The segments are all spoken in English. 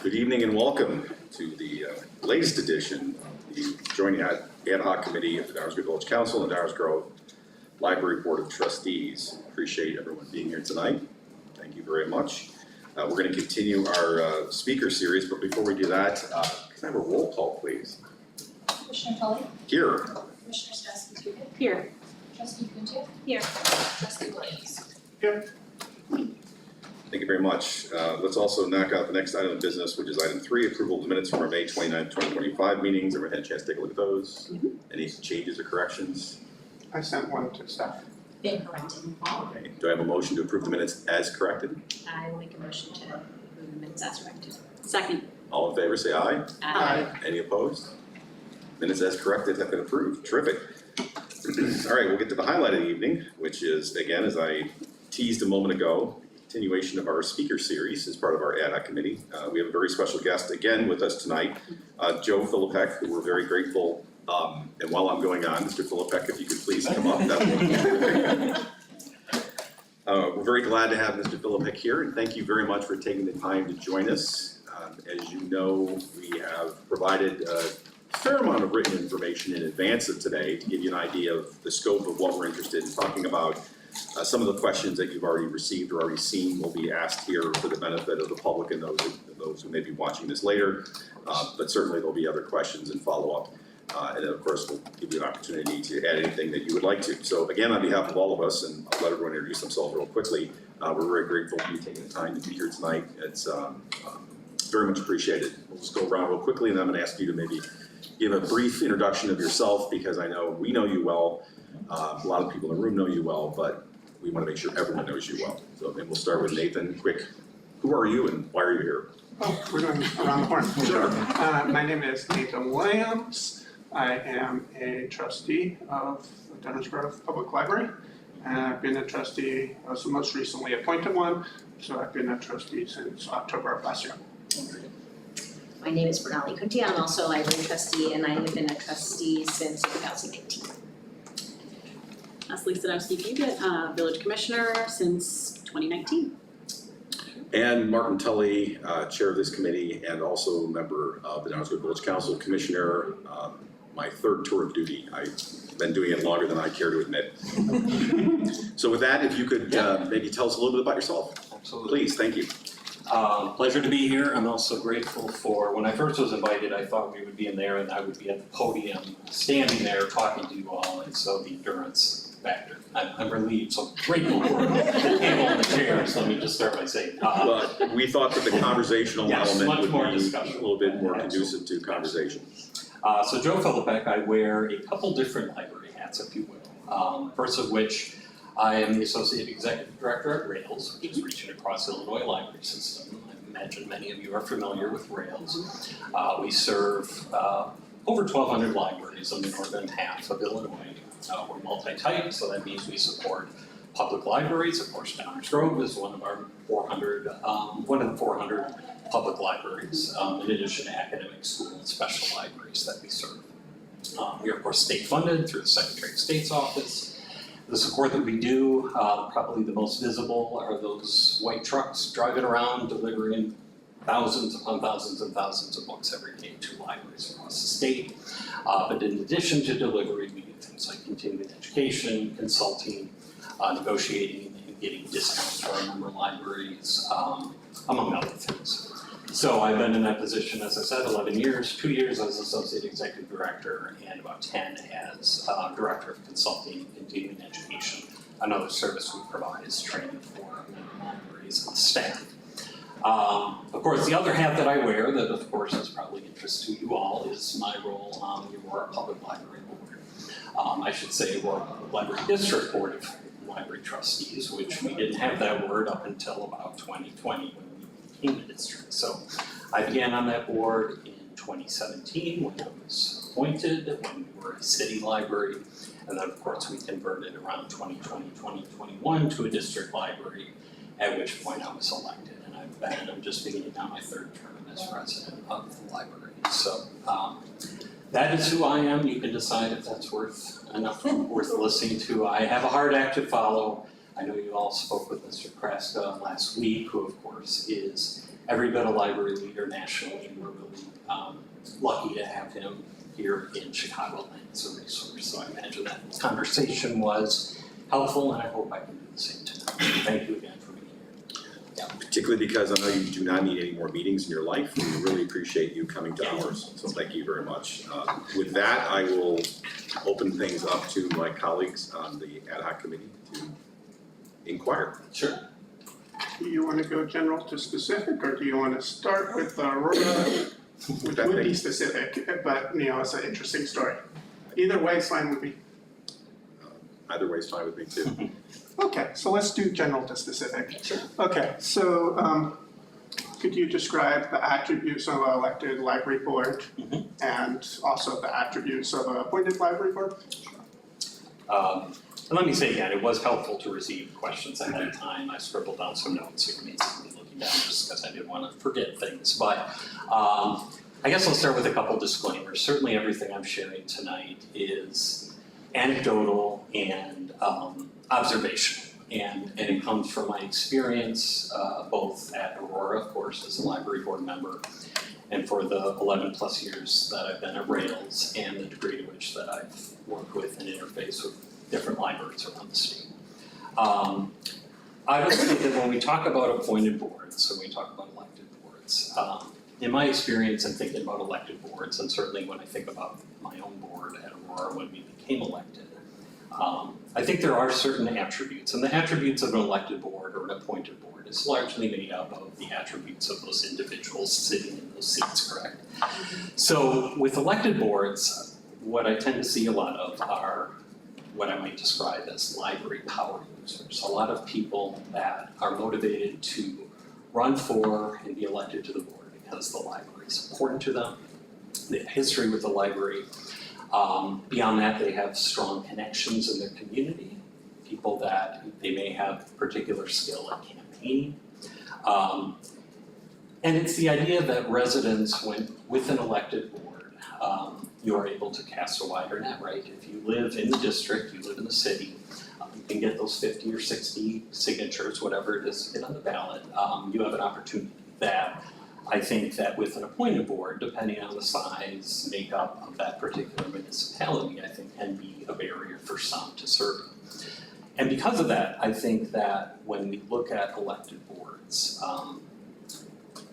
Good evening and welcome to the latest edition of the Joint Ad Hoc Committee of the Downers Grove Village Council and Downers Grove Library Board of Trustees. Appreciate everyone being here tonight. Thank you very much. We're going to continue our speaker series, but before we do that, can I have a roll call, please? Commissioner Tully? Here. Commissioner Staskowski? Here. Trustee Kuntia? Here. Trustee Williams? Here. Thank you very much. Let's also knock out the next item of business, which is item 3, approval of the minutes from our May 29, 2025 meetings. Everyone had a chance to take a look at those. Any changes or corrections? I sent one to staff. Been corrected. Okay. Do I have a motion to approve the minutes as corrected? I will make a motion to approve the minutes as corrected. Second. All in favor say aye. Aye. Any opposed? Minutes as corrected have been approved. Terrific. All right, we'll get to the highlight of the evening, which is, again, as I teased a moment ago, continuation of our speaker series as part of our ad hoc committee. We have a very special guest again with us tonight, Joe Philippek, who we're very grateful. And while I'm going on, Mr. Philippek, if you could please come up. We're very glad to have Mr. Philippek here, and thank you very much for taking the time to join us. As you know, we have provided a fair amount of written information in advance of today to give you an idea of the scope of what we're interested in talking about. Some of the questions that you've already received or already seen will be asked here for the benefit of the public and those who may be watching this later. But certainly there'll be other questions and follow-up. And then of course we'll give you an opportunity to add anything that you would like to. So again, on behalf of all of us, and I'll let everyone introduce themselves real quickly, we're very grateful for you taking the time to be here tonight. It's very much appreciated. We'll just go around real quickly, and I'm going to ask you to maybe give a brief introduction of yourself, because I know we know you well. A lot of people in the room know you well, but we want to make sure everyone knows you well. So maybe we'll start with Nathan. Quick, who are you and why are you here? Oh, we're going around the horn. Sure. My name is Nathan Williams. I am a trustee of the Downers Grove Public Library. I've been a trustee, I was the most recently appointed one, so I've been a trustee since October of last year. My name is Bernali Kuntia. I'm also a library trustee, and I have been a trustee since 2019. Lisa Dowski-Fugit, village commissioner since 2019. And Martin Tully, chair of this committee and also member of the Downers Grove Village Council, commissioner, my third tour of duty. I've been doing it longer than I care to admit. So with that, if you could maybe tell us a little bit about yourself. Absolutely. Please, thank you. Pleasure to be here. I'm also grateful for, when I first was invited, I thought we would be in there and I would be at the podium, standing there talking to you all, and so the endurance factor. I'm relieved, so grateful for the panel and the chairs. Let me just start by saying. But we thought that the conversational Yes, element much would more be discussion. a little bit more Absolutely. conducive to conversation. So Joe Philippek, I wear a couple different library hats, if you will. First of which, I am the Associate Executive Director at Rails, which is reaching across the Illinois library system. I imagine many of you are familiar with Rails. We serve over 1,200 libraries in the northern half of Illinois. We're multi-type, so that means we support public libraries. Of course, Downers Grove is one of our 400, one of the 400 public libraries, in addition to academic school and special libraries that we serve. We are, of course, state funded through the Secretary of State's office. The support that we do, probably the most visible are those white trucks driving around delivering thousands upon thousands and thousands of books every day to libraries across the state. But in addition to delivery, we do things like continuing education, consulting, negotiating and getting discounts for our member libraries, among other things. So I've been in that position, as I said, 11 years, 2 years as Associate Executive Director and about 10 as Director of Consulting and Continuing Education. Another service we provide is training for member libraries and staff. Of course, the other hat that I wear that of course is probably interest to you all is my role on your Public Library Board. I should say Library District Board of Library Trustees, which we didn't have that word up until about 2020 when we became a district. So I began on that board in 2017 when I was appointed, when we were a city library. And then of course we converted around 2020, 2021 to a district library, at which point I was elected. I'm just beginning now my third term as president of the library. So that is who I am. You can decide if that's worth listening to. I have a hard act to follow. I know you all spoke with Mr. Kraska last week, who of course is every bit a library leader nationally, and we're really lucky to have him here in Chicagoland as a resource. So I imagine that conversation was helpful, and I hope I can do the same tonight. Thank you again for being here. Particularly because I know you do not need any more meetings in your life. We really appreciate you coming to ours, so thank you very much. With that, I will open things up to my colleagues on the ad hoc committee to inquire. Sure. Do you want to go general to specific, or do you want to start with Aurora, which would be specific, but it's an interesting story. Either way is fine with me. Either way is fine with me too. Okay, so let's do general to specific. Sure. Okay, so could you describe the attributes of an elected library board and also the attributes of an appointed library board? And let me say again, it was helpful to receive questions ahead of time. I scribbled down some notes here, basically looking down just because I didn't want to forget things. But I guess I'll start with a couple disclaimers. Certainly everything I'm sharing tonight is anecdotal and observation. And it comes from my experience, both at Aurora, of course, as a library board member, and for the 11 plus years that I've been at Rails, and the degree to which that I've worked with and interfaced with different libraries around the state. I would say that when we talk about appointed boards, so when we talk about elected boards, in my experience in thinking about elected boards, and certainly when I think about my own board at Aurora when we became elected, I think there are certain attributes, and the attributes of an elected board or an appointed board is largely made up of the attributes of those individuals sitting in those seats, correct? So with elected boards, what I tend to see a lot of are what I might describe as library power users. A lot of people that are motivated to run for and be elected to the board because the library is important to them. They have history with the library. Beyond that, they have strong connections in their community, people that they may have particular skill at campaigning. And it's the idea that residents, when with an elected board, you are able to cast a wider net, right? If you live in the district, you live in the city, you can get those 50 or 60 signatures, whatever it is, get on the ballot. You have an opportunity that I think that with an appointed board, depending on the size, makeup of that particular municipality, I think can be a barrier for some to serve. And because of that, I think that when we look at elected boards,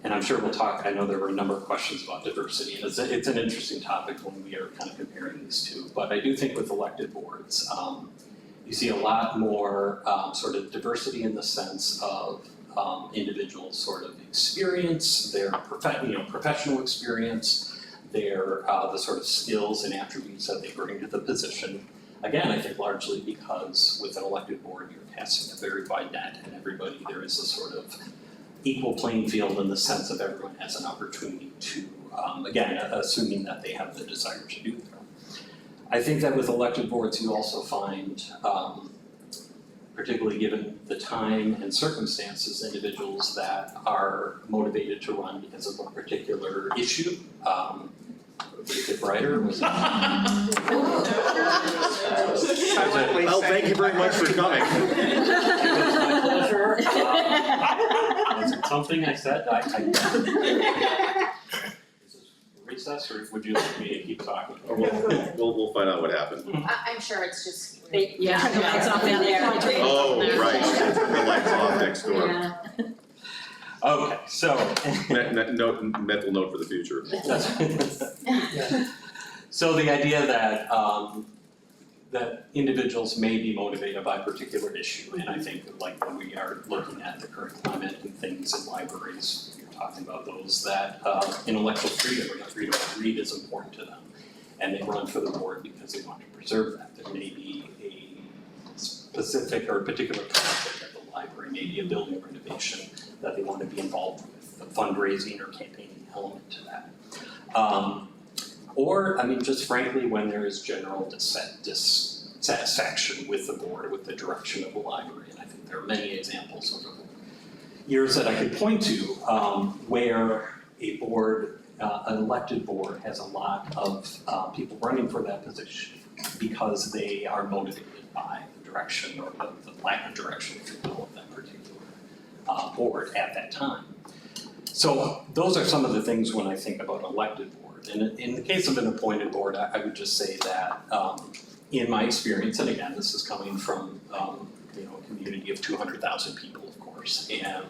and I'm sure we'll talk, I know there were a number of questions about diversity, and it's an interesting topic when we are kind of comparing these two, but I do think with elected boards, you see a lot more sort of diversity in the sense of individuals' sort of experience, their professional experience, their the sort of skills and attributes that they bring to the position. Again, I think largely because with an elected board, you're casting a very wide net, and everybody, there is a sort of equal playing field in the sense of everyone has an opportunity to, again, assuming that they have the desire to do that. I think that with elected boards, you also find, particularly given the time and circumstances, individuals that are motivated to run because of a particular issue. David Ryder was Well, thank you very much for coming. It was my pleasure. Was it something I said? Is this recess, or would you like me to keep talking? Or we'll find out what happened. I'm sure it's just. Yeah, Turn the lights off down there. Oh, right, the lights off next door. Yeah. Okay, so. Mental note for the future. So the idea that that individuals may be motivated by a particular issue, and I think like when we are looking at the current climate and things in libraries, you're talking about those that intellectual freedom or the freedom to read is important to them, and they run for the board because they want to preserve that. There may be a specific or particular project at the library, maybe a building renovation that they want to be involved with, the fundraising or campaigning element to that. Or, I mean, just frankly, when there is general dissatisfaction with the board, with the direction of the library, and I think there are many examples over the years that I could point to where a board, an elected board, has a lot of people running for that position because they are motivated by the direction or the lack of direction, if you will, of that particular board at that time. So those are some of the things when I think about elected board. And in the case of an appointed board, I would just say that in my experience, and again, this is coming from a community of 200,000 people, of course, and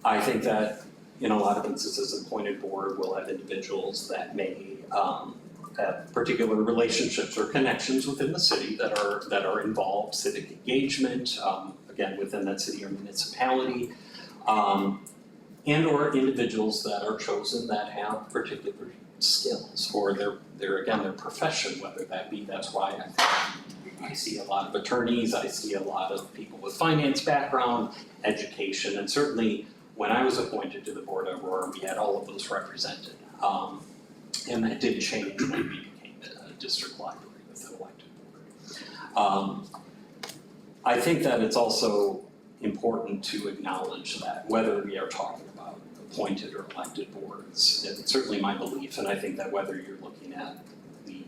I think that in a lot of instances, an appointed board will have individuals that may have particular relationships or connections within the city that are involved, civic engagement, again, within that city or municipality, and or individuals that are chosen that have particular skills or their profession, whether that be, that's why I see a lot of attorneys, I see a lot of people with finance background, education, and certainly when I was appointed to the board of Aurora, we had all of those represented. And that did change when we became a district library with an elected board. I think that it's also important to acknowledge that whether we are talking about appointed or elected boards, it's certainly my belief, and I think that whether you're looking at the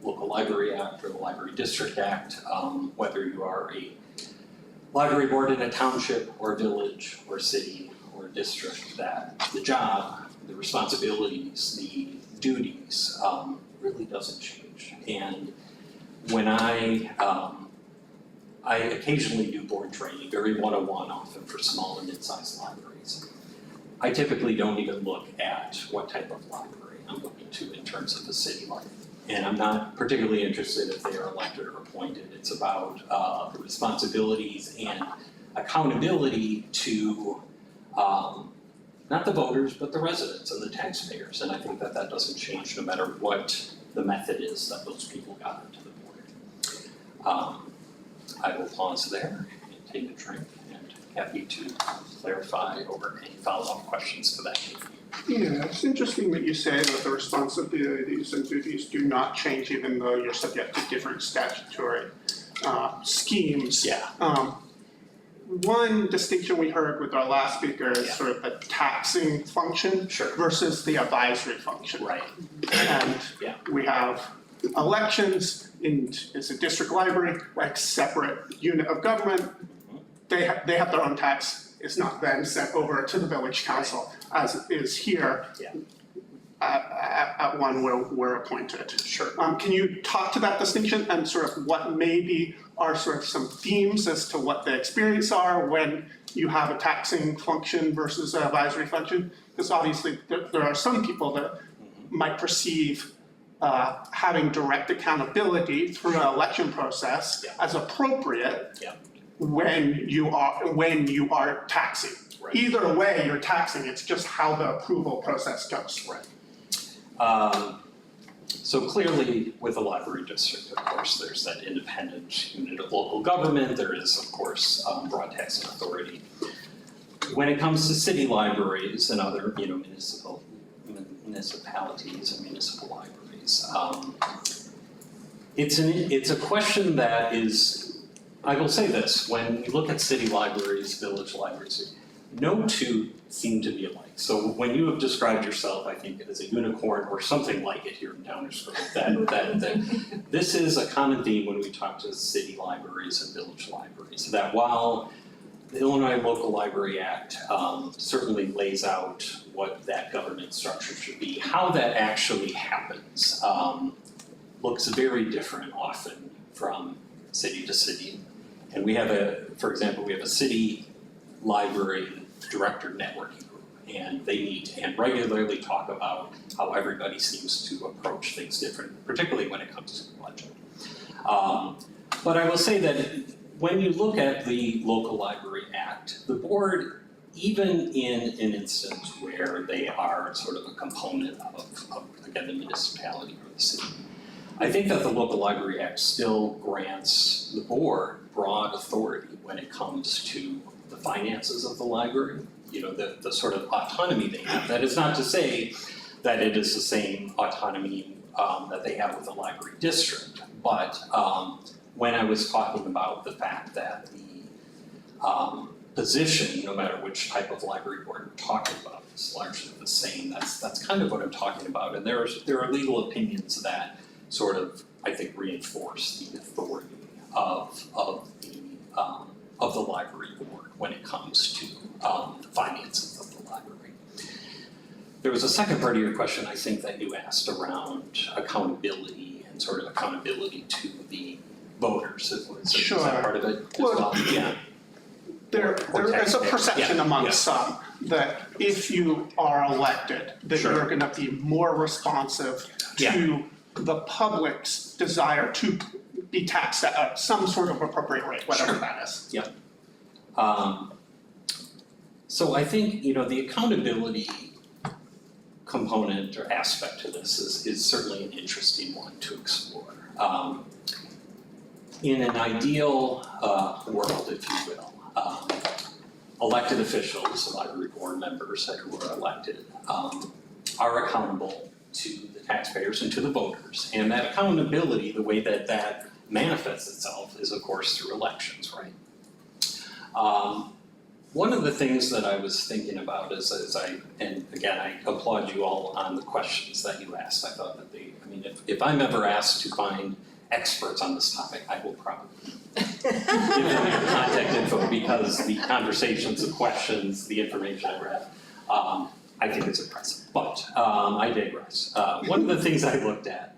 Local Library Act or the Library District Act, whether you are a library board in a township or village or city or district, that the job, the responsibilities, the duties really doesn't change. And when I occasionally do board training, very one-on-one often for small and mid-sized libraries. I typically don't even look at what type of library I'm looking to in terms of the city life. And I'm not particularly interested if they are elected or appointed. It's about the responsibilities and accountability to not the voters, but the residents and the taxpayers. And I think that that doesn't change no matter what the method is that those people got into the board. I will pause there and take a drink and happy to clarify or any follow-up questions to that. Yeah, it's interesting that you say that the responsibilities and duties do not change even though you're subject to different statutory schemes. Yeah. One distinction we heard with our last speaker is Yeah. sort of the taxing function Sure. versus the advisory function. Right. And Yeah. we have elections it's a district library, like separate unit of government. They have their own tax. It's not then sent over to the village council as it is here. Yeah. At one where we're appointed. Sure. Can you talk to that distinction and sort of what maybe are sort of some themes as to what the experience are when you have a taxing function versus an advisory function? Because obviously there are some people that might perceive having direct accountability through an election process as appropriate when you are taxing. Right. Either way, you're taxing. It's just how the approval process goes. Right. So clearly with the library district, of course, there's that independent unit of local government. There is, of course, broad taxing authority. When it comes to city libraries and other, municipalities and municipal libraries, it's a question that is, I will say this, when you look at city libraries, village libraries, no two seem to be alike. So when you have described yourself, I think, as a unicorn or something like it here in Downers Grove, that this is a common theme when we talk to city libraries and village libraries, that while the Illinois Local Library Act certainly lays out what that government structure should be, how that actually happens looks very different often from city to city. And we have for example, we have a city library director networking group, and they meet and regularly talk about how everybody seems to approach things different, particularly when it comes to budget. But I will say that when you look at the Local Library Act, the board, even in an instance where they are sort of a component of again, the municipality or the city, I think that the Local Library Act still grants the board broad authority when it comes to the finances of the library, the sort of autonomy they have. That is not to say that it is the same autonomy that they have with the library district, but when I was talking about the fact that the position, no matter which type of library board we're talking about, is largely the same, that's kind of what I'm talking about. And there are legal opinions that sort of, I think, reinforce the authority of the library board when it comes to the finances of the library. There was a second part of your question, I think, that you asked around accountability and sort of accountability to the voters. Is Sure. that part of it as Well, well? Yeah. There is a taxpayers. perception Yeah, among yeah. some that if you are elected, that Sure. you're gonna be more responsive to the public's desire to be taxed at some sort of appropriate rate, whatever Sure. that is. So I think, you know, the accountability component or aspect to this is certainly an interesting one to explore. In an ideal world, if you will, elected officials, library board members who are elected, are accountable to the taxpayers and to the voters. And that accountability, the way that that manifests itself is of course through elections, right? One of the things that I was thinking about is and again, I applaud you all on the questions that you asked. I thought that if I'm ever asked to find experts on this topic, I will probably give them your contact info because the conversations, the questions, the information I read, I think it's impressive. But I digress. One of the things I looked at,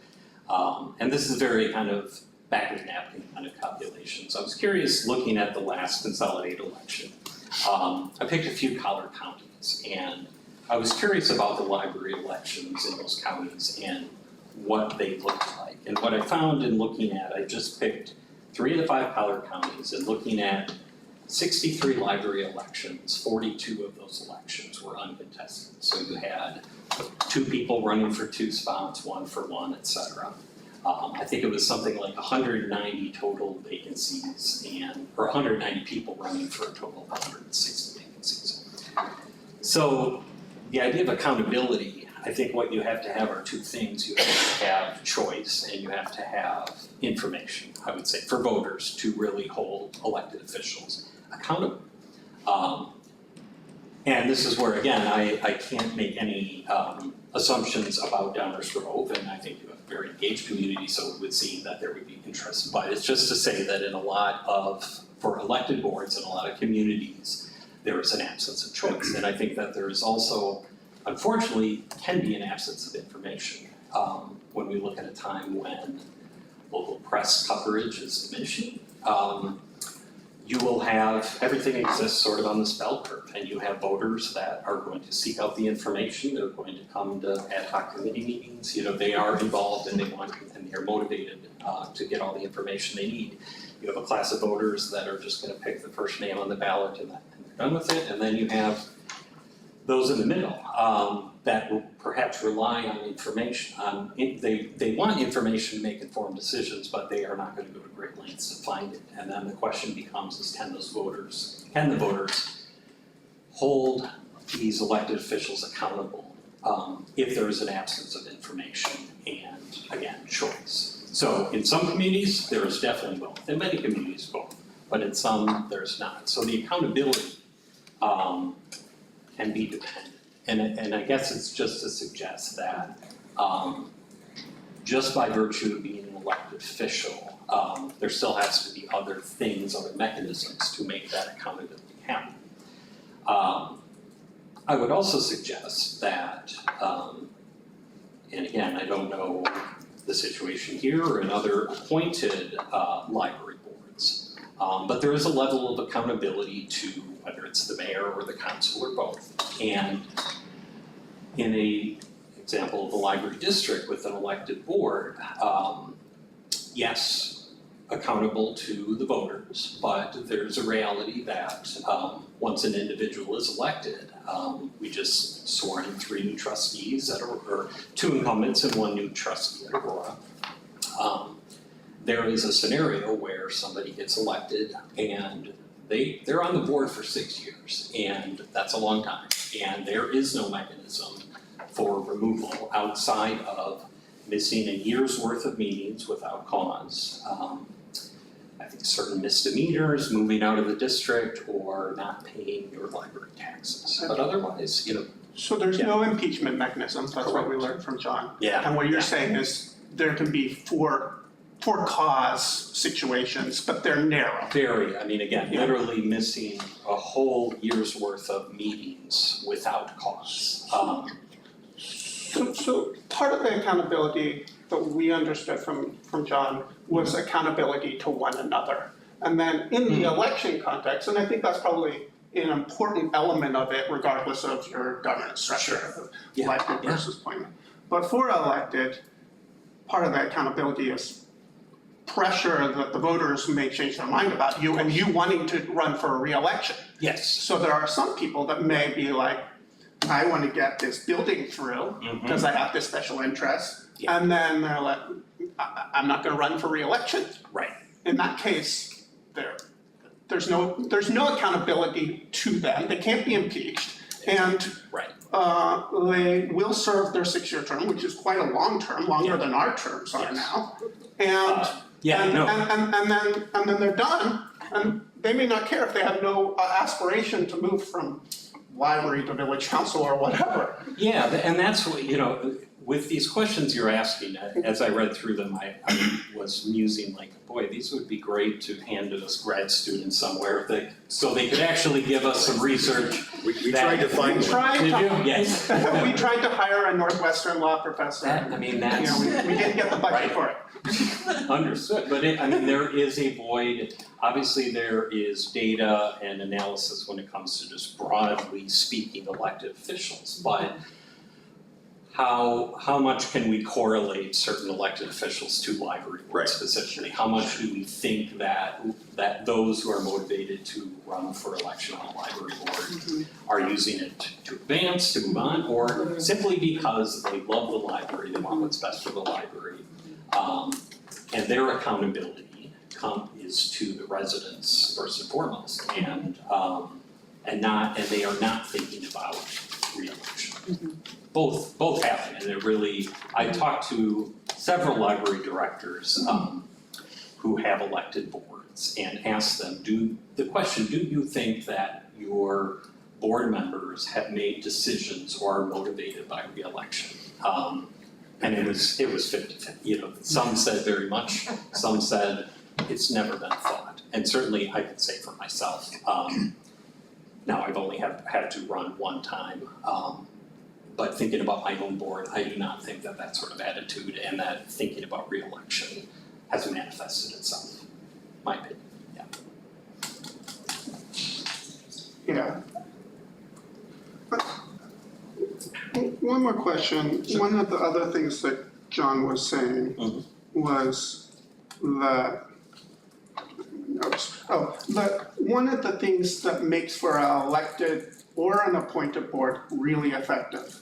and this is very kind of back of the napkin kind of calculations. I was curious looking at the last consolidated election. I picked a few collar counties and I was curious about the library elections in those counties and what they looked like. And what I found in looking at, I just picked 3 of the 5 collar counties and looking at 63 library elections, 42 of those elections were uncontested. So you had 2 people running for 2 spots, 1 for 1, et cetera. I think it was something like 190 total vacancies or 190 people running for a total of 160 vacancies. So the idea of accountability, I think what you have to have are 2 things. You have to have choice and you have to have information, I would say, for voters to really hold elected officials accountable. And this is where, again, I can't make any assumptions about Downers Grove, and I think you have a very engaged community, so it would seem that there would be interest. But it's just to say that in for elected boards in a lot of communities, there is an absence of choice. And I think that there is also, unfortunately, can be an absence of information when we look at a time when local press coverage is diminishing. You will have, everything exists sort of on this bell curve, and you have voters that are going to seek out the information, they're going to come to ad hoc committee meetings, you know, they are involved and they're motivated to get all the information they need. You have a class of voters that are just gonna pick the first name on the ballot and they're done with it, and then you have those in the middle that will perhaps rely on information. They want information to make informed decisions, but they are not going to go to great lengths to find it. And then the question becomes: can the voters hold these elected officials accountable if there is an absence of information and, again, choice? So in some communities, there is definitely both. In many communities, both. But in some, there's not. So the accountability can be dependent. And I guess it's just to suggest that just by virtue of being an elected official, there still has to be other things, other mechanisms to make that accountability happen. I would also suggest that, and again, I don't know the situation here or in other appointed library boards, but there is a level of accountability to whether it's the mayor or the council or both. And in a example of a library district with an elected board, yes, accountable to the voters, but there's a reality that once an individual is elected, we just sworn in 3 new trustees or 2 incumbents and 1 new trustee at Aurora. There is a scenario where somebody gets elected and they're on the board for 6 years, and that's a long time. And there is no mechanism for removal outside of missing a year's worth of meetings without cause. I think certain misdemeanors, moving out of the district, or not paying your library taxes. But otherwise, you know. So there's no impeachment mechanism, that's what we learned from John. Yeah. And what you're saying is there can be for cause situations, but they're narrow. Very, I mean, again, literally missing a whole year's worth of meetings without cause. So part of the accountability that we understood from John was accountability to one another. And then in the election context, and I think that's probably an important element of it regardless of your governance structure, of Yeah. elected versus appointed. But for elected, part of that accountability is pressure that the voters may change their mind about you and you wanting to run for a re-election. Yes. So there are some people that may be like, I want to get this building through because I have this special interest. Yeah. And then they're like, I'm not going to run for re-election. Right. In that case, there's no accountability to them. They can't be impeached. And Right. they will serve their 6-year term, which is quite a long term, longer than our terms are Yes. now. And Yeah, and, no. and then they're done, and they may not care if they have no aspiration to move from library to village council or whatever. Yeah, and that's what, with these questions you're asking, as I read through them, I was musing like, boy, these would be great to hand to us grad students somewhere so they could actually give us some research. We tried to find We one. tried Did you? to, Yes. we tried to hire a Northwestern law professor. That, I mean, that's. We didn't get the budget for it. Understood, but there is a void. Obviously, there is data and analysis when it comes to just broadly speaking elected officials, but how much can we correlate certain elected officials to library board Right. specifically? How much do we think that those who are motivated to run for election on a library board are using it to advance, to move on, or simply because they love the library, they want what's best for the library? And their accountability is to the residents first and foremost, and they are not thinking about re-election. Both happen, and it really, I talked to several library directors who have elected boards and asked them, do you think that your board members have made decisions or are motivated by re-election? And it was 50-50, some said very much, some said it's never been thought. And certainly I can say for myself, now I've only had to run one time, but thinking about my own board, I do not think that sort of attitude and that thinking about re-election has manifested itself, my opinion, Yeah. One more question. One of the other things that John was saying was that, that one of the things that makes for an elected or an appointed board really effective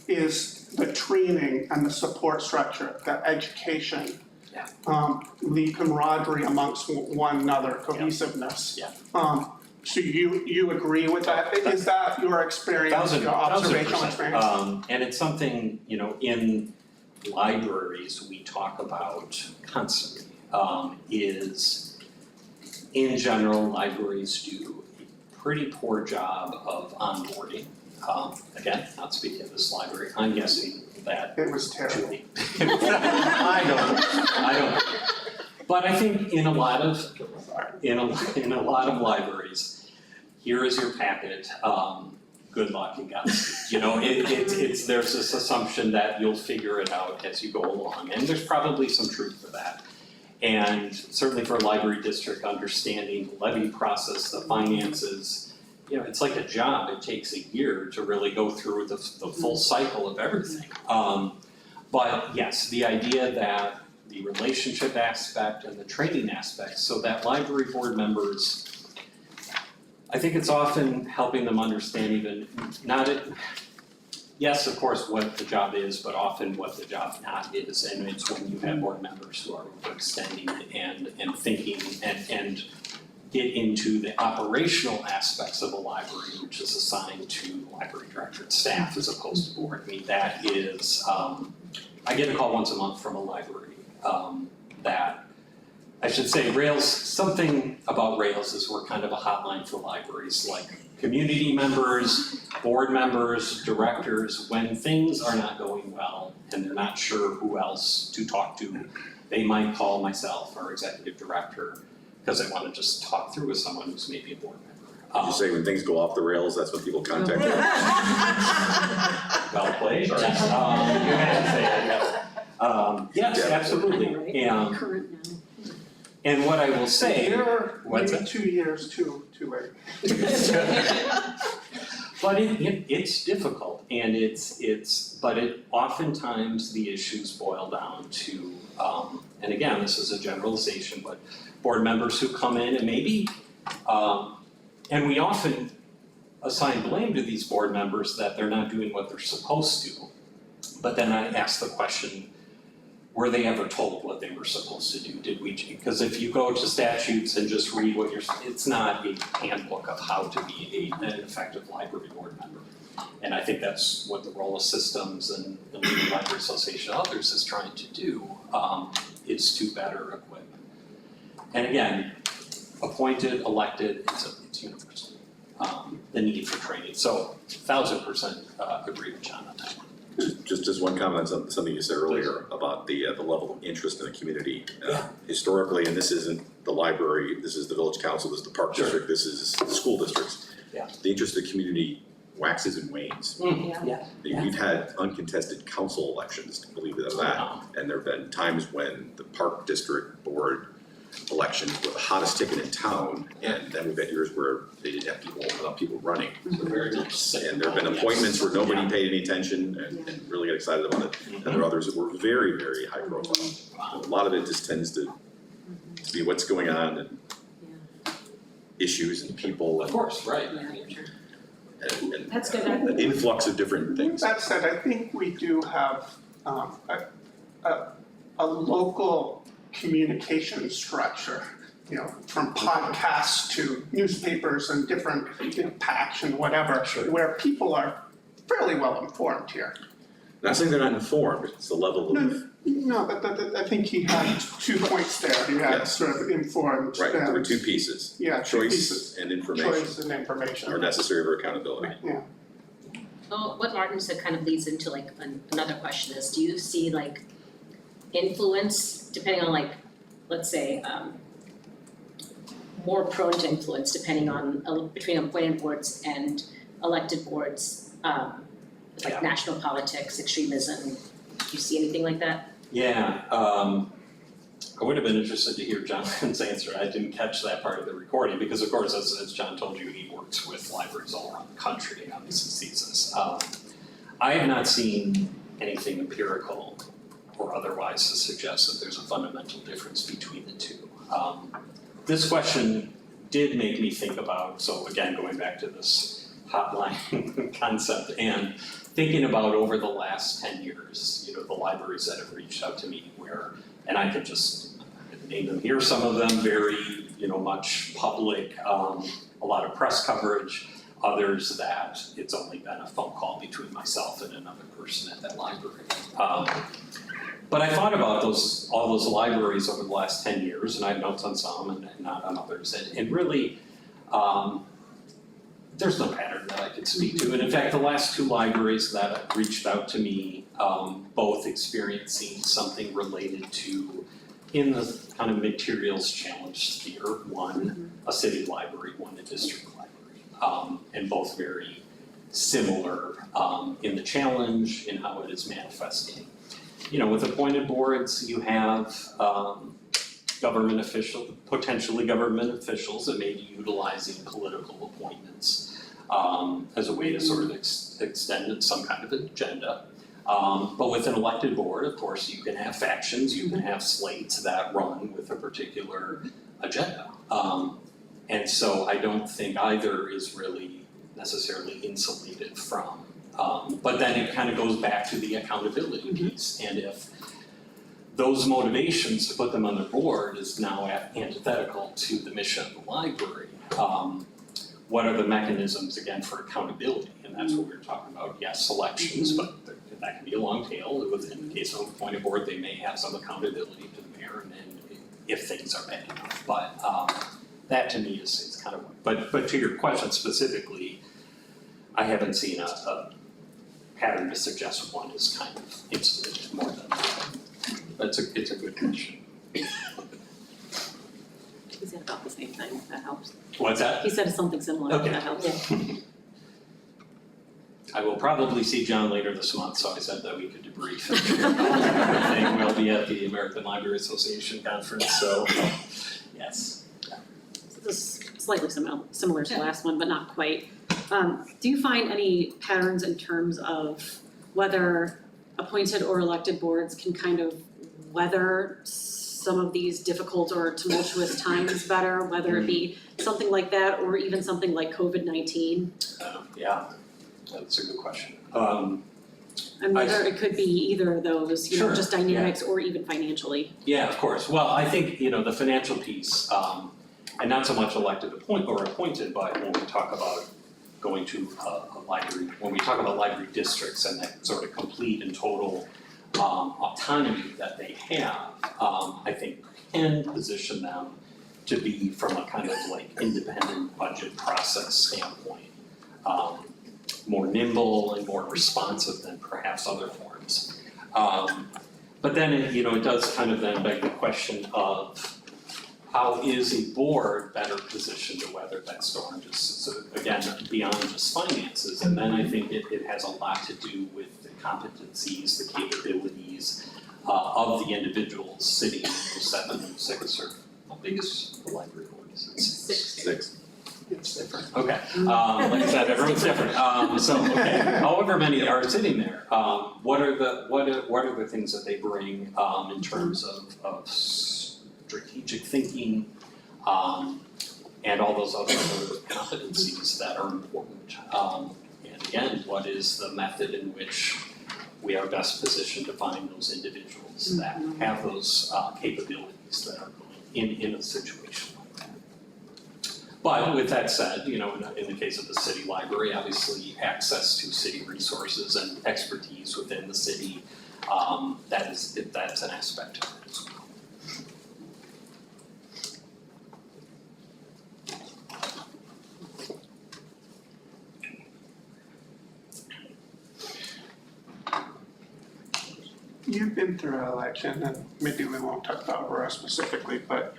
is the training and the support structure, the education, the camaraderie amongst one another, cohesiveness. So you agree with that? Is that your experience, your observational experience? And it's something, in libraries we talk about constantly, is in general, libraries do a pretty poor job of onboarding. Again, not speaking of this library, I'm guessing that It was terrible. Julie. I don't. But I think in a lot of libraries, here is your packet, good luck and Godspeed. It's there's this assumption that you'll figure it out as you go along, and there's probably some truth to that. And certainly for a library district, understanding the levy process, the finances, it's like a job. It takes a year to really go through the full cycle of everything. But yes, the idea that the relationship aspect and the training aspect, so that library board members, I think it's often helping them understand yes, of course, what the job is, but often what the job not is. And it's when you have board members who are overextending and thinking and get into the operational aspects of a library, which is assigned to the library director and staff as opposed to board. I mean, that is, I get a call once a month from a library that, I should say, Rails, something about Rails is we're kind of a hotline for libraries, like community members, board members, directors, when things are not going well and they're not sure who else to talk to, they might call myself or executive director because they want to just talk through with someone who's maybe a board member. You say when things go off the rails, that's when people contact you. Well played, yes, you had to say that, yes. Yes, Yeah. absolutely, and, Current now. and what I will say, You're what's maybe it? 2 years too late. But it's difficult, and but it oftentimes the issues boil down to, and again, this is a generalization, but board members who come in and maybe, and we often assign blame to these board members that they're not doing what they're supposed to. But then I ask the question, were they ever told what they were supposed to do? Did we, because if you go to statutes and just read what it's not a handbook of how to be an effective library board member. And I think that's what the role of systems and the Legal Library Association and others is trying to do, is to better equip. And again, appointed, elected, it's universal, the need for training. So 1000% agree with John on that one. Just one comment on something you said earlier about the level of interest in the community. Historically, and this isn't the library, this is the village council, this is the park Sure. district, this is the school districts. Yeah. The interest of the community waxes and wanes. Yeah. We've had uncontested council elections, believe it or not, and there have been times when the park district board elections were the hottest ticket in town, and then we've had years where they didn't have enough people running. So very much. And there have been appointments where nobody paid any attention and really got excited about it. And there are others that were very, very high profile. A lot of it just tends to be what's going on and issues and people Of course, right. and That's good. an influx of different things. That said, I think we do have a local communication structure, you know, from podcasts to newspapers and different, you know, PACs and whatever, Sure. where people are fairly well informed here. Not saying they're not informed, it's the level of, No, but I think he had 2 points there. He had Yes. sort of informed. right, there were two pieces. Yeah, two Choice pieces. and information Choice and information. are necessary for accountability. Yeah. Well, what Martin said kind of leads into like another question is, do you see like influence, depending on like, let's say, more prone to influence depending on, between appointed boards and elected boards, like Yeah. national politics, extremism, do you see anything like that? Yeah, I would have been interested to hear Jonathan's answer. I didn't catch that part of the recording because of course, as John told you, he works with libraries all around the country and obviously sees this. I have not seen anything empirical or otherwise to suggest that there's a fundamental difference between the two. This question did make me think about, so again, going back to this hotline concept and thinking about over the last 10 years, you know, the libraries that have reached out to me where, and I could just name them here, some of them very, you know, much public, a lot of press coverage, others that it's only been a phone call between myself and another person at that library. But I thought about all those libraries over the last 10 years, and I have notes on some and not on others, and really, there's no pattern that I could speak to. And in fact, the last two libraries that reached out to me, both experiencing something related to, in the kind of materials challenge sphere, one a city library, one a district library, and both very similar in the challenge, in how it is manifesting. You know, with appointed boards, you have government officials, potentially government officials that may be utilizing political appointments as a way to sort of extend some kind of agenda. But with an elected board, of course, you can have factions, you can have slates that run with a particular agenda. And so I don't think either is really necessarily insulated from. But then it kind of goes back to the accountability piece. And if those motivations to put them on the board is now antithetical to the mission of the library, what are the mechanisms, again, for accountability? And that's what we're talking about. Yes, elections, but that can be a long tail. In the case of an appointed board, they may have some accountability to the mayor and if things are bad enough. But that to me is kind of, but to your question specifically, I haven't seen a pattern to suggest one is kind of insulated more than the other. It's a good question. Is that about the same thing, that helps. What's that? He said something similar, Okay. that helps. I will probably see John later this month, so I said that we could debrief. I think we'll be at the American Library Association conference, so yes. So this is slightly similar to the last one, but not quite. Do you find any patterns in terms of whether appointed or elected boards can kind of weather some of these difficult or tumultuous times better, whether it be something like that or even something like COVID-19? Yeah, that's a good question. And whether it could be either of those, you know, Sure, just dynamics or even financially. Yeah, of course. Well, I think, you know, the financial piece, and not so much elected or appointed, but when we talk about going to a library, when we talk about library districts and that sort of complete and total autonomy that they have, I think can position them to be from a kind of like independent budget process standpoint, more nimble and more responsive than perhaps other forms. But then it does kind of then beg the question of how is a board better positioned to weather that storm, just so again, beyond just finances. And then I think it has a lot to do with the competencies, the capabilities of the individuals sitting in those 7 and 6 or how big is the library board? Is it 6? 6. It's different, okay. Like I said, everyone's different. However many are sitting there, what are the things that they bring in terms of strategic thinking, and all those other competencies that are important. And again, what is the method in which we are best positioned to find those individuals that have those capabilities that are going in a situation like that. But with that said, in the case of the city library, obviously access to city resources and expertise within the city, that's an aspect of it as well. You've been through an election, and maybe we won't talk about Aurora specifically, but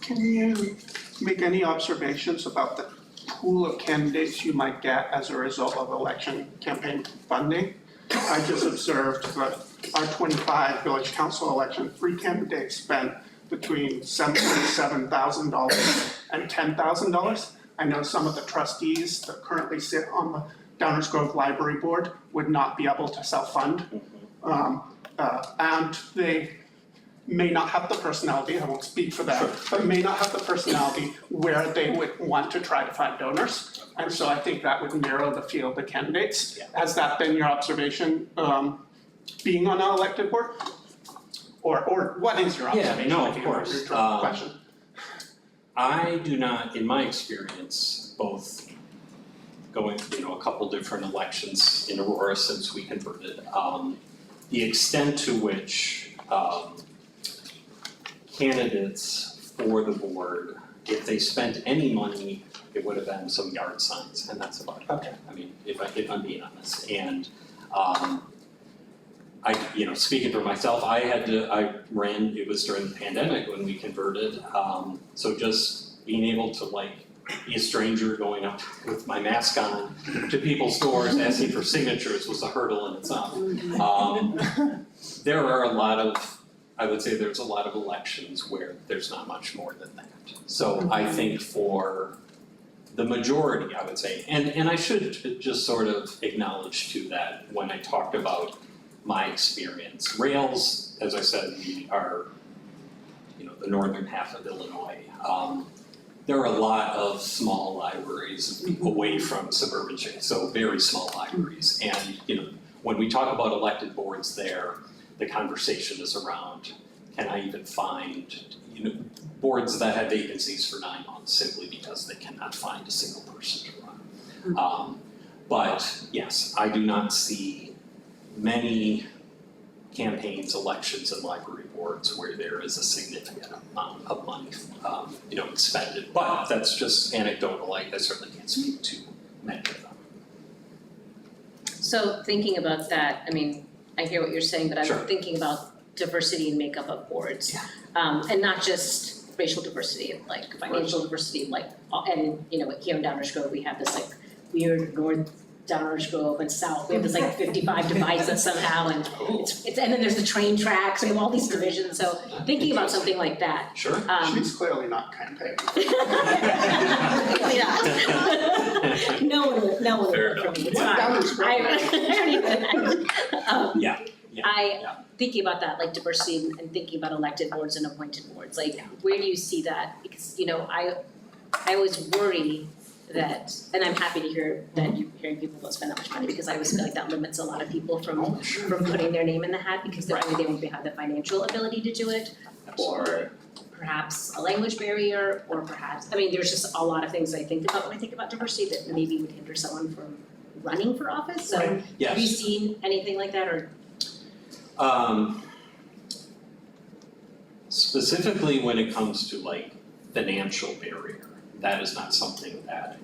can you make any observations about the pool of candidates you might get as a result of election campaign funding? I just observed that our 25 village council election, 3 candidates spent between $77,000 and $10,000. I know some of the trustees that currently sit on the Downers Grove Library Board would not be able to self-fund. And they may not have the personality, I won't speak for them, but may not have the personality where they would want to try to find donors. And so I think that would narrow the field of candidates. Yeah. Has that been your observation, being on an elected board? Or what is your observation? No, if of you don't course. return the question? I do not, in my experience, both going, a couple different elections in Aurora since we converted, the extent to which candidates for the board, if they spent any money, it would have been some yard signs, and that's about it. Okay. I mean, if I'm being honest, and speaking for myself, I ran, it was during the pandemic when we converted, so just being able to be a stranger going up with my mask on to people's doors asking for signatures was a hurdle in itself. There are I would say there's a lot of elections where there's not much more than that. So I think for the majority, I would say, and I should just sort of acknowledge too that when I talked about my experience, Rails, as I said, we are, the northern half of Illinois. There are a lot of small libraries away from suburban cities, so very small libraries. And, when we talk about elected boards there, the conversation is around, can I even find, boards that have vacancies for 9 months simply because they cannot find a single person to run. But yes, I do not see many campaigns, elections, and library boards where there is a significant amount of money, expended. But that's just anecdotal. I certainly can't speak to many of them. So thinking about that, I hear what you're saying, but I'm Sure. thinking about diversity and makeup of boards. Yeah. And not just racial diversity, like financial diversity, like, and, you know, here in Downers Grove, we have this like weird north Downers Grove and south, we have this like 55 divides us somehow, and it's, and then there's the train tracks, we have all these divisions, so thinking about something like that. Sure. She's clearly not campaigning. Clearly not. No one will Fair vote for me, it's enough. fine. Downers Grove. Yeah. Thinking about that, like diversity and thinking about elected boards and appointed boards, like where do you see that? Because, you know, I always worry that, and I'm happy to hear that you're hearing people don't spend that much money, because I always feel like that limits a lot of people from putting their name in the hat, because they won't have the financial ability to do it, or perhaps a language barrier, or perhaps, I mean, there's just a lot of things I think about when I think about diversity that maybe would hinder someone from running for office, so have you Yes. seen anything like that, or? Specifically when it comes to like financial barrier, that is not something that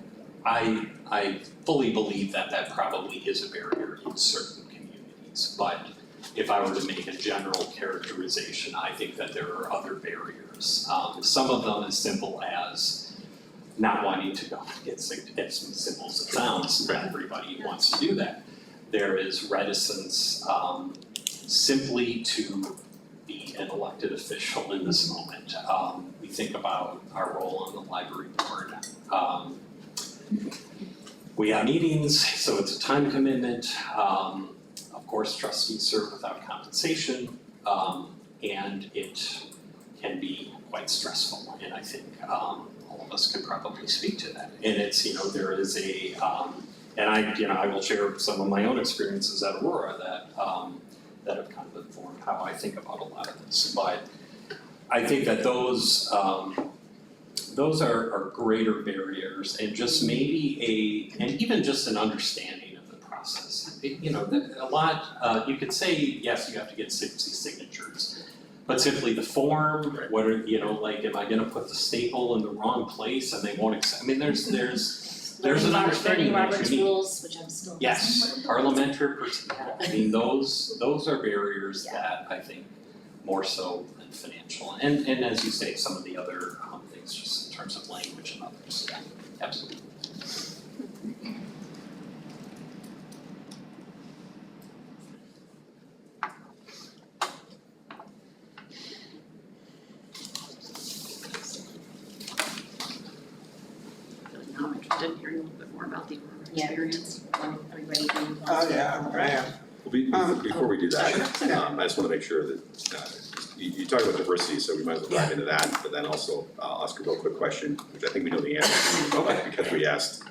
I fully believe that probably is a barrier in certain communities. But if I were to make a general characterization, I think that there are other barriers. Some of them as simple as not wanting to go and get some simple as it sounds, not everybody wants to do that. There is reticence simply to be an elected official in this moment. We think about our role on the library board. We have meetings, so it's a time commitment. Of course, trustees serve without compensation, and it can be quite stressful. And I think all of us can probably speak to that. And it's, you know, there is a, and I will share some of my own experiences at Aurora that have kind of informed how I think about a lot of this. But I think that those are greater barriers, and just maybe and even just an understanding of the process. You know, a lot, you could say, yes, you have to get 60 signatures, but simply the form, what are, you know, like, am I gonna put the staple in the wrong place and they won't accept, I mean, there's an understanding that Robert's you need. rules, which I'm still. Yes, parliamentary procedure, I mean, those are barriers that I think more so than financial, and as you say, some of the other things just in terms of language and others, yeah, absolutely. Now I'm interested in hearing a little bit more about the Aurora Yeah. experience. Are we ready to move on? Oh, yeah, I am. Well, before we do that, Yeah. I just wanna make sure that, you talk about diversity, so we might as well dive into that, but then also, I'll ask a real quick question, which I think we know the answer to, but because we asked,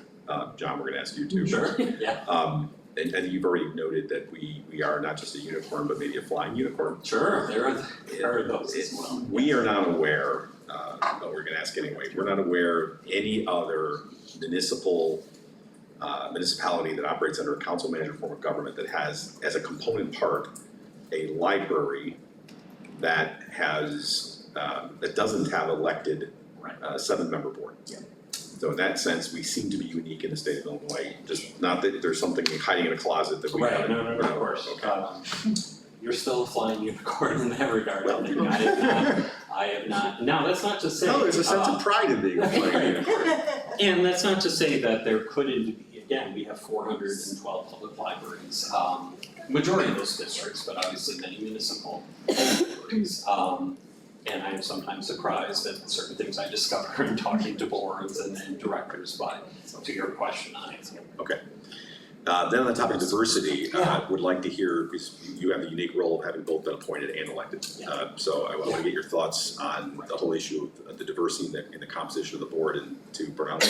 John, we're gonna ask you too. Sure, yeah, And you've already noted that we are not just a unicorn, but maybe a flying unicorn. sure, there are those as well. We are not aware, but we're gonna ask anyway, we're not aware of any other municipality that operates under a council manager form of government that has, as a component part, a library that has, that doesn't have elected, 7-member board. So in that sense, we seem to be unique in the state of Illinois, just not that there's something hiding in a closet that we Right, haven't. no, of course, Okay. You're still a flying unicorn in that regard, Well, I think, I have not, now, that's not to say. No, there's a sense of pride in being a flying unicorn. And that's not to say that there couldn't be, again, we have 412 public libraries, majority of those districts, but obviously many municipal libraries. And I am sometimes surprised at certain things I discover in talking to boards and directors, but to your question, I answer. Okay. Then on the topic of diversity, would like to hear, because you have the unique role of having both been appointed and elected. So I want to get your thoughts on the whole issue of the diversity in the composition of the board, and to pronounce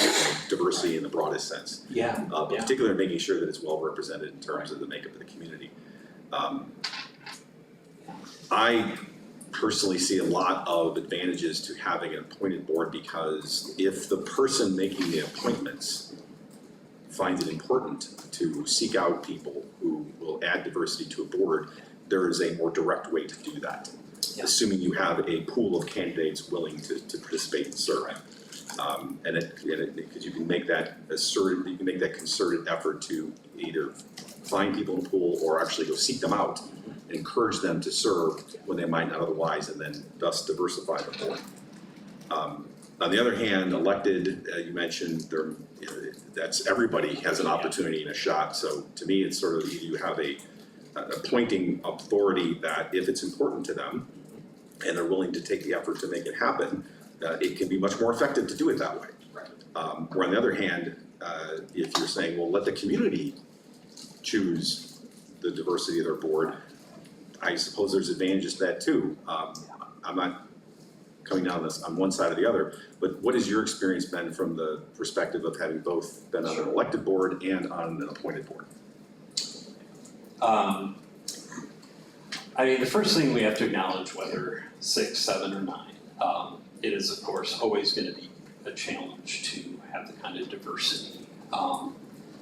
diversity in the broadest sense. Yeah, But particularly making sure that it's well represented in terms of the makeup of the community. I personally see a lot of advantages to having an appointed board, because if the person making the appointments finds it important to seek out people who will add diversity to a board, there is a more direct way to do that. Yeah. Assuming you have a pool of candidates willing to participate and serve. Because you can make that concerted effort to either find people in the pool or actually go seek them out and encourage them to serve when they might not otherwise, and then thus diversify the board. On the other hand, elected, you mentioned there, that's everybody has an opportunity and a shot. So to me, it's sort of you have a appointing authority that if it's important to them and they're willing to take the effort to make it happen, it can be much more effective to do it that way. Right. Where on the other hand, if you're saying, well, let the community choose the diversity of their board, I suppose there's advantages to that too. I'm not coming down this on one side or the other, but what has your experience been from the perspective of having both been on an elected board and on an appointed board? I mean, the first thing we have to acknowledge, whether 6, 7, or 9, it is of course always going to be a challenge to have the kind of diversity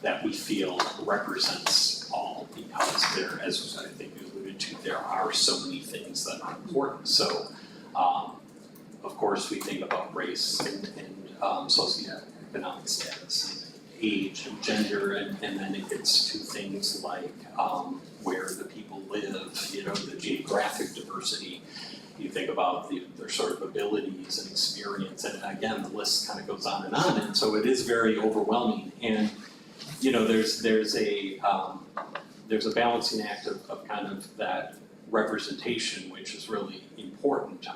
that we feel represents all, because there, as I think you alluded to, there are so many things that are important. So, of course, we think about race and socioeconomic status, age and gender, and then it gets to things like where the people live, the geographic diversity. You think about their sort of abilities and experience, and again, the list kind of goes on, and so it is very overwhelming. And there's a balancing act of kind of that representation, which is really important.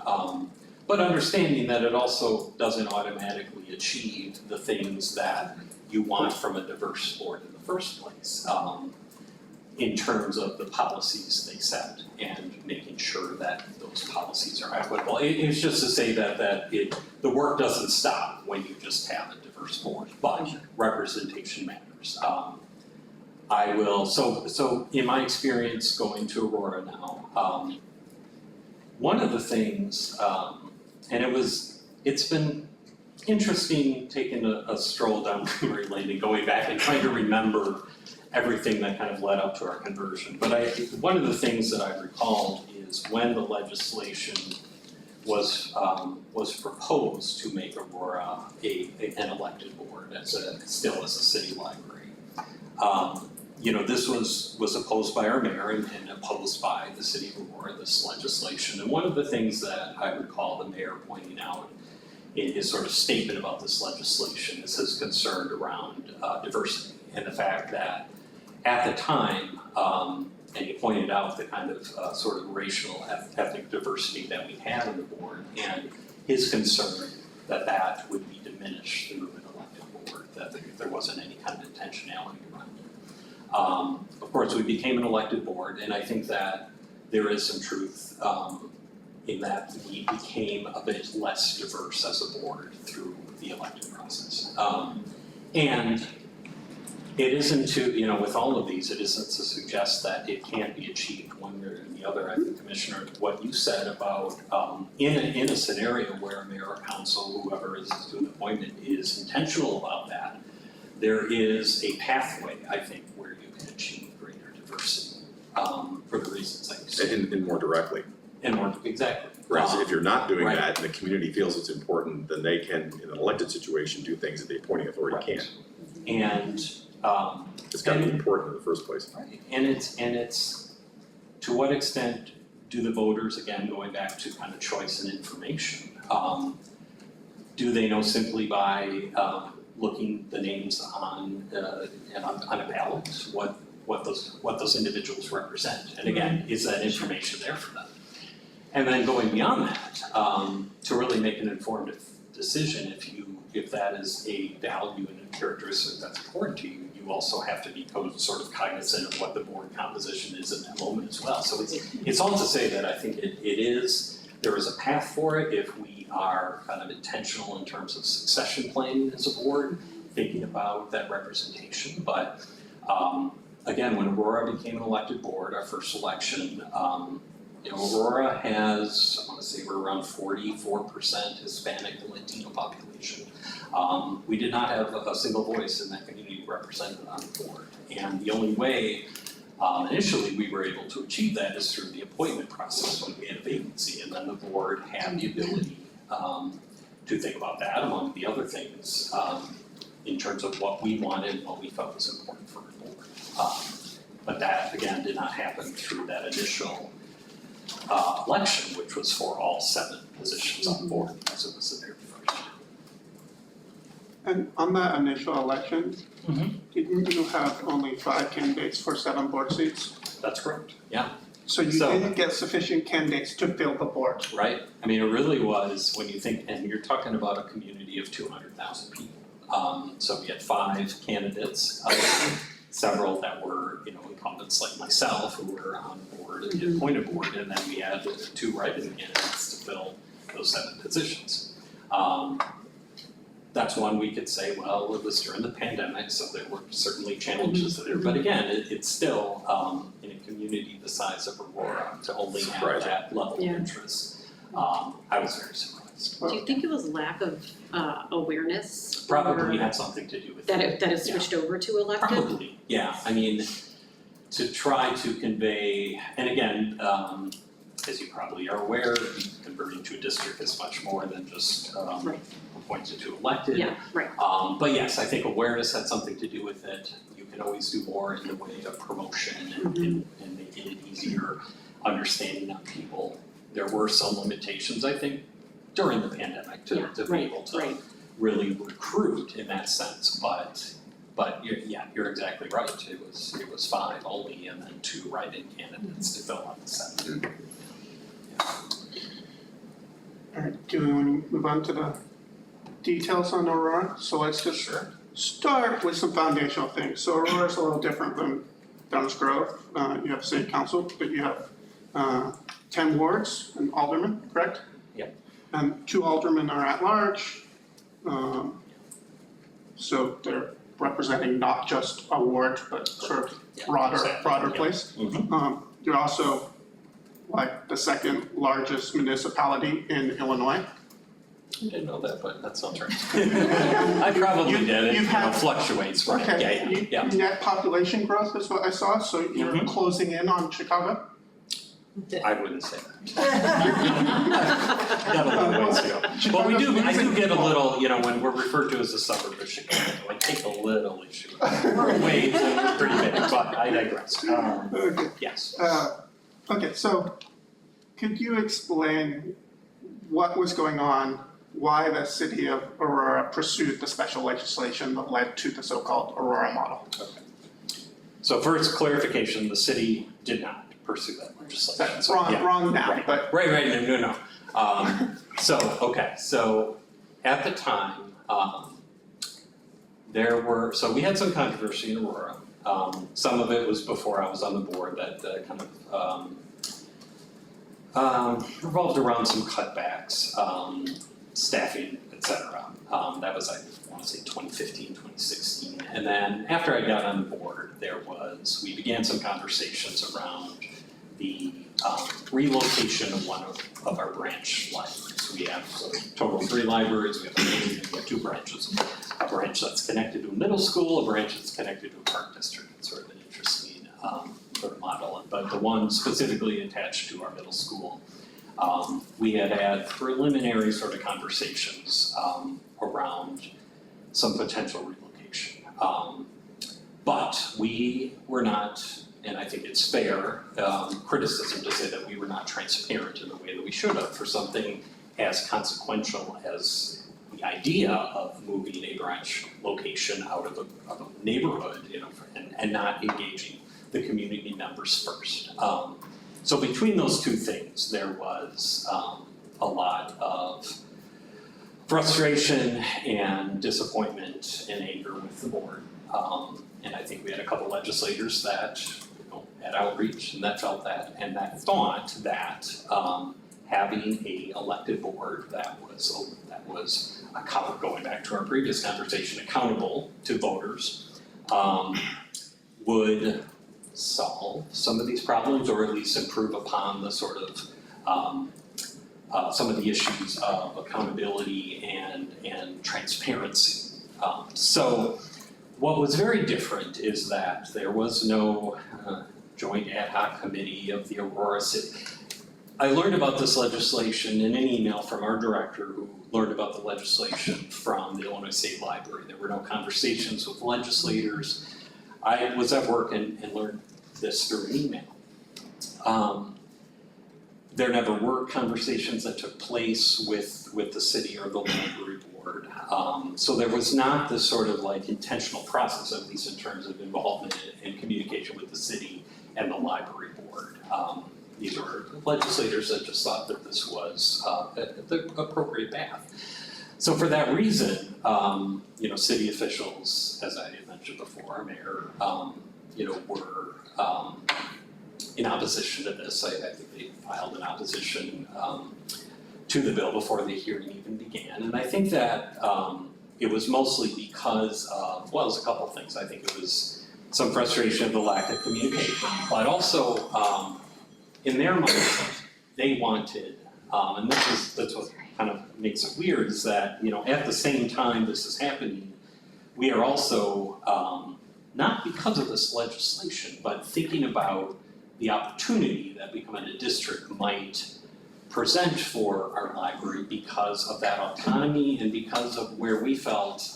But understanding that it also doesn't automatically achieve the things that you want from a diverse board in the first place, in terms of the policies they set and making sure that those policies are equitable. It's just to say that the work doesn't stop when you just have a diverse board, but representation matters. I will, so in my experience going to Aurora now, one of the things, and it's been interesting taking a stroll down memory lane and going back and trying to remember everything that kind of led up to our conversion. But one of the things that I recall is when the legislation was proposed to make Aurora an elected board still as a city library. This was opposed by our mayor and opposed by the city of Aurora, this legislation. And one of the things that I recall the mayor pointing out in his sort of statement about this legislation is his concern around diversity and the fact that at the time, and he pointed out the kind of sort of racial ethnic diversity that we had in the board, and his concern that would be diminished through an elected board, that there wasn't any kind of intentionality around it. Of course, we became an elected board, and I think that there is some truth in that we became a bit less diverse as a board through the elected process. And it isn't to, with all of these, it isn't to suggest that it can't be achieved one way or the other. I think, Commissioner, what you said about in a scenario where a mayor or council, whoever is doing the appointment, is intentional about that, there is a pathway, I think, where you can achieve greater diversity for the reasons that you said. And more directly. And more, exactly. Whereas if you're not doing right. that and the community feels it's important, then they can, in an elected situation, do things that the appointing authority can't. And it's got to be important in the first place. right. And it's to what extent do the voters, again, going back to kind of choice and information, do they know simply by looking the names on a ballot what those individuals represent? And again, is that information there for them? And then going beyond that, to really make an informed decision, if that is a value and a characteristic that's important to you, you also have to be sort of cognizant of what the board composition is in that moment as well. So it's all to say that I think there is a path for it if we are kind of intentional in terms of succession planning as a board, thinking about that representation. But again, when Aurora became an elected board, our first election, Aurora has, I want to say we're around 44% Hispanic and Latino population. We did not have a single voice in that community represented on the board. And the only way initially we were able to achieve that is through the appointment process when we had a vacancy. And then the board had the ability to think about that, among the other things, in terms of what we wanted and what we felt was important for the board. But that, again, did not happen through that initial election, which was for all 7 positions on the board, because it was the very first. And on that initial election, Mhm. didn't you have only 5 candidates for 7 board seats? That's correct, yeah. So you So- didn't get sufficient candidates to fill the board. Right? I mean, it really was, when you think, and you're talking about a community of 200,000 people. So we had 5 candidates, several that were, incumbents like myself who were on board, the appointed board, and then we had 2 write-in candidates to fill those 7 positions. That's one we could say, well, it was during the pandemic, so there were certainly challenges there. But again, it's still, in a community the size of Aurora, to only have Surprising. that level of Yeah. interest. I was very surprised. Do you think it was lack of awareness? Probably or had something to do with that it. it switched over to elected? Probably, yeah, I mean, to try to convey, and again, as you probably are aware, converting to a district is much more than just Right. appointed to elected. Yeah, right. But yes, I think awareness had something to do with it. You can always do more in the way of promotion and making it easier, understanding of people. There were some limitations, I think, during the pandemic to be able to really recruit in that sense, but you're exactly right. It was 5 only, and then 2 write-in candidates to fill out the 7. Alright, do we want to move on to the details on Aurora? So let's just start with some foundational things. So Aurora's a little different than Downers Grove. You have city council, but you have 10 wards and aldermen, correct? Yep. And 2 aldermen are at large. So they're representing not just a ward, but sort of broader Exactly. place. Mhm. You're also like the 2nd largest municipality in Illinois. I didn't know that, but that sounds right. I probably did, it you've had- fluctuates, right, yeah. Net population growth is what I saw, so you're Mhm. closing in on Chicago? I wouldn't say that. Got a little ways to go. But I do get a little, when we're referred to as a suburb of Chicago, I take a little issue. We're way pretty big, but I digress. Okay. Yes. Okay, so could you explain what was going on, why the city of Aurora pursued the special legislation that led to the so-called Aurora model? So first clarification, the city did not pursue that legislation. That's So, yeah. wrong now, Right. but Right, no. So at the time, so we had some controversy in Aurora. Some of it was before I was on the board that kind of revolved around some cutbacks, staffing, et cetera. That was, I want to say 2015, 2016. And then after I got on the board, we began some conversations around the relocation of one of our branch libraries. We have a total of 3 libraries, we have a main, and we have 2 branches. A branch that's connected to a middle school, a branch that's connected to a park district. It's sort of an interesting sort of model. But the one specifically attached to our middle school, we had preliminary sort of conversations around some potential relocation. But we were not, and I think it's fair criticism to say that we were not transparent in the way that we should have for something as consequential as the idea of moving a branch location out of a neighborhood, and not engaging the community members first. So between those 2 things, there was a lot of frustration and disappointment and anger with the board. And I think we had a couple legislators that had outreach and that felt that, and that thought that having a elected board that was going back to our previous conversation, accountable to voters, would solve some of these problems, or at least improve upon the sort of some of the issues of accountability and transparency. So what was very different is that there was no joint ad hoc committee of the Aurora City. I learned about this legislation in an email from our director, who learned about the legislation from the Illinois State Library. There were no conversations with legislators. I was at work and learned this through an email. there never were conversations that took place with the city or the library board. So there was not this sort of like intentional process, at least in terms of involvement and communication with the city and the library board. These were legislators that just thought that this was the appropriate path. So for that reason, city officials, as I had mentioned before, our mayor, were in opposition to this. I think they filed an opposition to the bill before the hearing even began. And I think that it was mostly because of, well, it was a couple of things. I think it was some frustration of the lack of communication, but also in their minds, they wanted, and that's what kind of makes it weird, is that, at the same time this is happening, we are also, not because of this legislation, but thinking about the opportunity that becoming a district might present for our library because of that autonomy and because of where we felt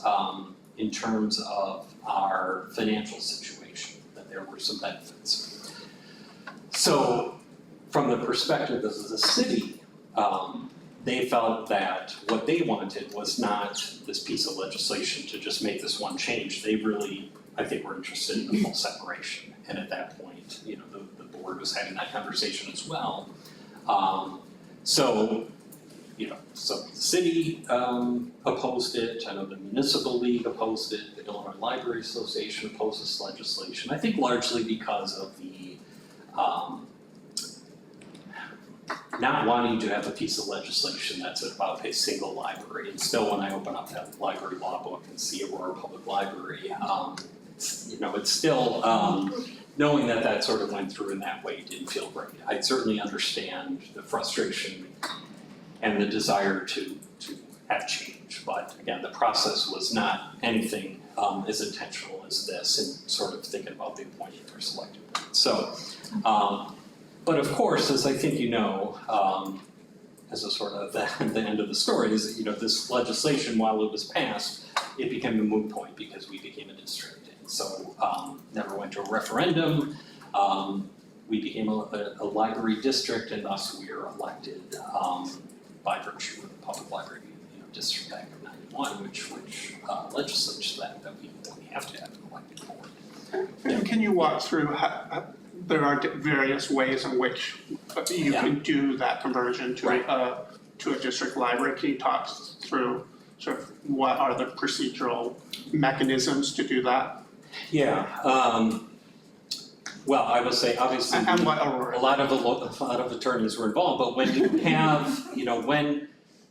in terms of our financial situation, that there were some benefits. So from the perspective of the city, they felt that what they wanted was not this piece of legislation to just make this one change. They really, I think, were interested in the full separation. And at that point, the board was having that conversation as well. So the city opposed it. I know the Municipal League opposed it. The Illinois Library Association opposed this legislation. I think largely because of the not wanting to have a piece of legislation that's about a single library. And still, when I open up that library law book and see Aurora Public Library, it's still knowing that sort of went through in that way didn't feel great. I certainly understand the frustration and the desire to have change, but again, the process was not anything as intentional as this, and sort of thinking about the appointed or selected board. So, but of course, as I think as a sort of the end of the story is that, this legislation, while it was passed, it became a moot point because we became a district. And so never went to a referendum. We became a library district, and thus we were elected by virtue of the Public Library District Act of '91, which legislates that we have to have an elected board. And can you walk through how there are various ways in which you can do that conversion to a district library? Can you talk through sort of what are the procedural mechanisms to do that? Yeah. Well, I would say obviously And what Aurora? a lot of attorneys were involved, but when you have, when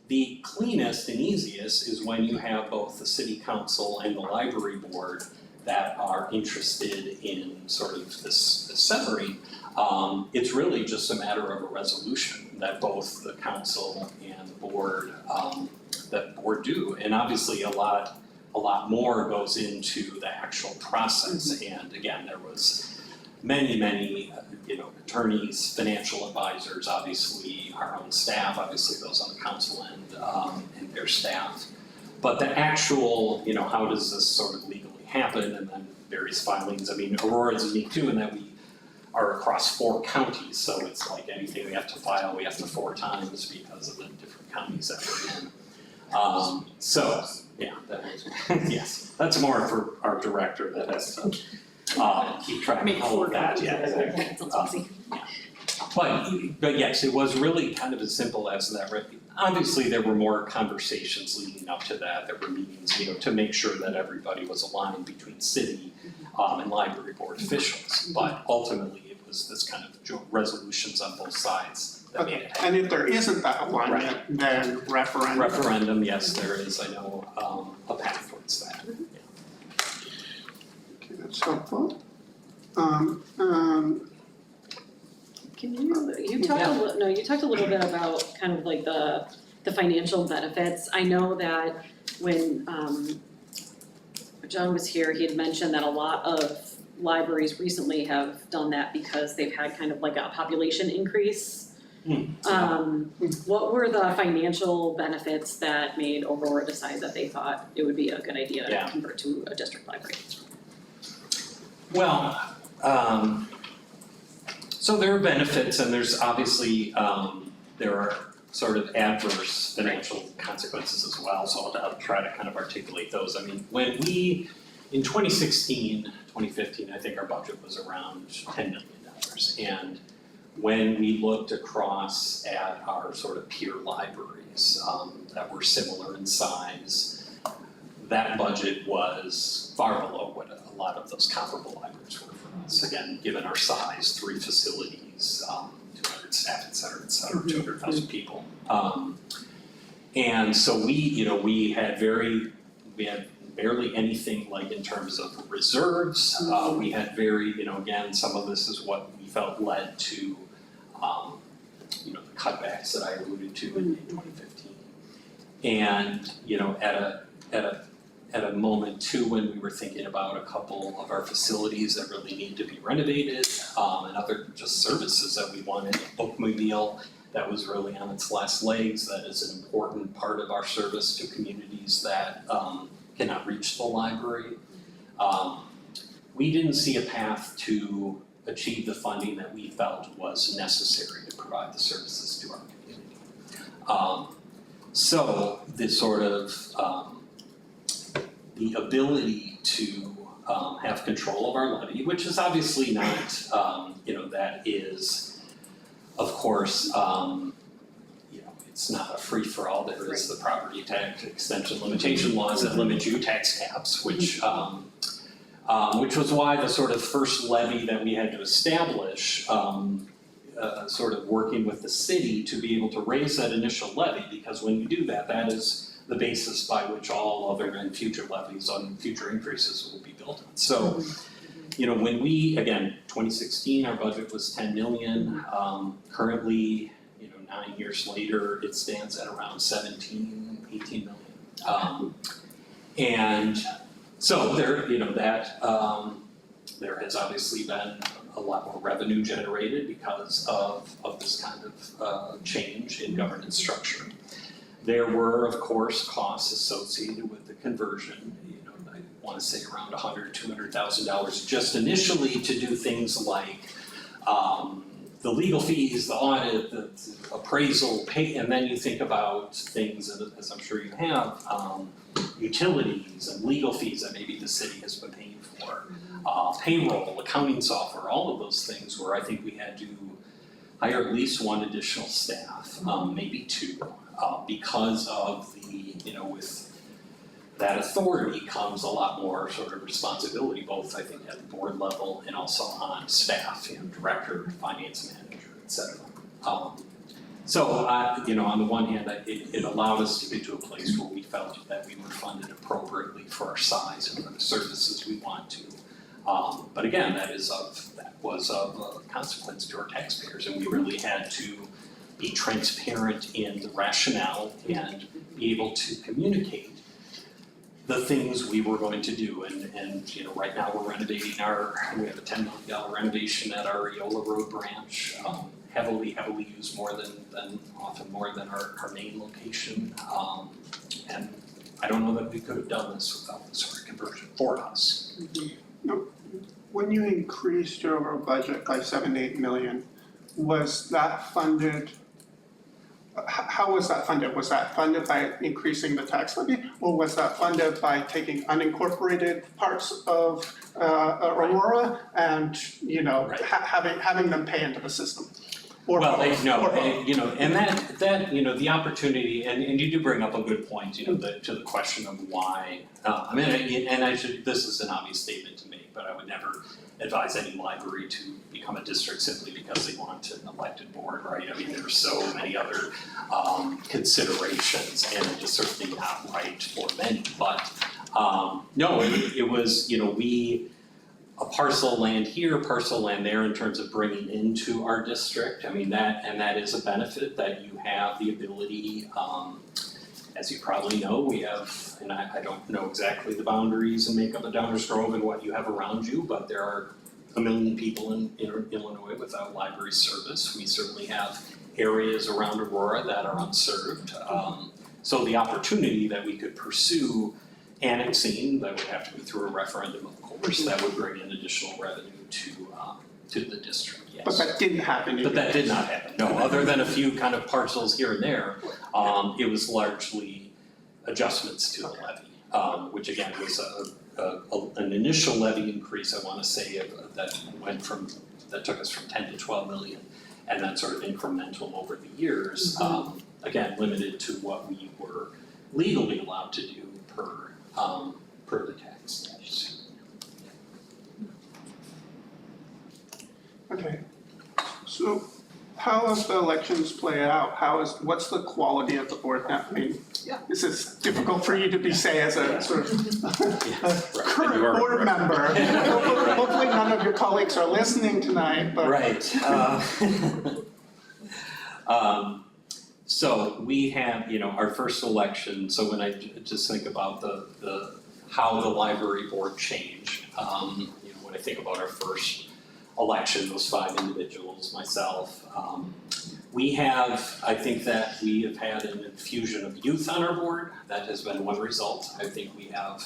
the cleanest and easiest is when you have both the city council and the library board that are interested in sort of this severing. It's really just a matter of a resolution that both the council and the board do, and obviously a lot more goes into the actual process. And again, there was many attorneys, financial advisors, obviously our own staff, obviously those on the council and their staff. But the actual, how does this sort of legally happen, and then various filings. I mean, Aurora is unique too in that we are across 4 counties, so it's like anything we have to file, we have to 4 times because of the different counties that we're in. So, yeah, yes, that's more for our director that has to keep track of all of that, yeah, exactly. But yes, it was really kind of as simple as that. Obviously, there were more conversations leading up to that. There were meetings, to make sure that everybody was aligned between city and library board officials. But ultimately, it was this kind of joint resolutions on both sides that made it happen. And if there isn't that alignment, then referendum. Referendum, yes, there is. I know a path towards that. Yeah. Okay, that's helpful. Can you talked a little bit about kind of like the financial benefits. I know that when John was here, he had mentioned that a lot of libraries recently have done that because they've had kind of like a population increase. What were the financial benefits that made Aurora decide that they thought it would be a good idea to convert to a district library? Well, So there are benefits, and there's obviously, there are sort of adverse financial consequences as well, so I'll try to kind of articulate those. I mean, when we, in 2016, 2015, I think our budget was around $10 million. And when we looked across at our sort of peer libraries that were similar in size, that budget was far below what a lot of those comparable libraries were for us. Again, given our size, 3 facilities, 200 staff, et cetera, 200,000 people. And so we had barely anything like in terms of reserves. We had very, again, some of this is what we felt led to, the cutbacks that I alluded to in 2015. And, at a moment too when we were thinking about a couple of our facilities that really need to be renovated, and other just services that we wanted, a bookmobile that was really on its last legs, that is an important part of our service to communities that cannot reach the library. We didn't see a path to achieve the funding that we felt was necessary to provide the services to our community. So this sort of the ability to have control of our levy, which is obviously not, that is, of course, it's not a free-for-all. There is the property tax extension limitation laws that limit you, tax caps, which was why the sort of first levy that we had to establish, sort of working with the city to be able to raise that initial levy, because when you do that, that is the basis by which all other and future levies on future increases will be built on. So, when we, again, 2016, our budget was 10 million. Currently, 9 years later, it stands at around 18 million. And so there, there has obviously been a lot more revenue generated because of this kind of change in governance structure. There were, of course, costs associated with the conversion. I want to say around $100,000, $200,000 just initially to do things like the legal fees, the audit, the appraisal, pay, and then you think about things, as I'm sure you have, utilities and legal fees that maybe the city has been paying for, payroll, accounting software, all of those things where I think we had to hire at least 1 additional staff, maybe 2, because of the, with that authority comes a lot more sort of responsibility, both I think at the board level and also on staff, director, finance manager, et cetera. So, on the one hand, it allowed us to get to a place where we felt that we were funded appropriately for our size and for the services we want to. But again, that was of consequence to our taxpayers, and we really had to be transparent in the rationale and be able to communicate the things we were going to do. And right now we're renovating we have a $10 million renovation at our Eola Road branch, heavily used often more than our main location. And I don't know that we could have done this without this sort of conversion for us. When you increased your budget by 7-8 million, was that funded? How was that funded? Was that funded by increasing the tax levy, or was that funded by taking unincorporated parts of Aurora and having them pay into the system? Or well, and that the opportunity, and you do bring up a good point, to the question of why. This is an obvious statement to make, but I would never advise any library to become a district simply because they want an elected board, right? I mean, there are so many other considerations, and it is certainly not right for many. But no, it was, a parcel of land here, a parcel of land there in terms of bringing into our district. I mean, that is a benefit that you have the ability, as you probably know, we have, and I don't know exactly the boundaries and makeup of Downers Grove and what you have around you, but there are 1 million people in Illinois without library service. We certainly have areas around Aurora that are unserved. So the opportunity that we could pursue annexing, that would have to be through a referendum, of course, that would bring in additional revenue to the district. yes. But that didn't happen. But that did not happen, no, other than a few kind of parcels here and there, it was largely adjustments to the levy, which again was an initial levy increase, I wanna say, that took us from 10 to 12 million, and then sort of incremental over the years, again, limited to what we were legally allowed to do per the tax statutes. Okay, so how have the elections play out? What's the quality of the board now? I mean, this is difficult for you to say as a sort of current board member. Hopefully none of your colleagues are listening tonight, but. Right. So we have, our first election, so when I just think about how the library board changed, when I think about our first election, those 5 individuals, myself, I think that we have had an infusion of youth on our board. That has been one result. I think we have,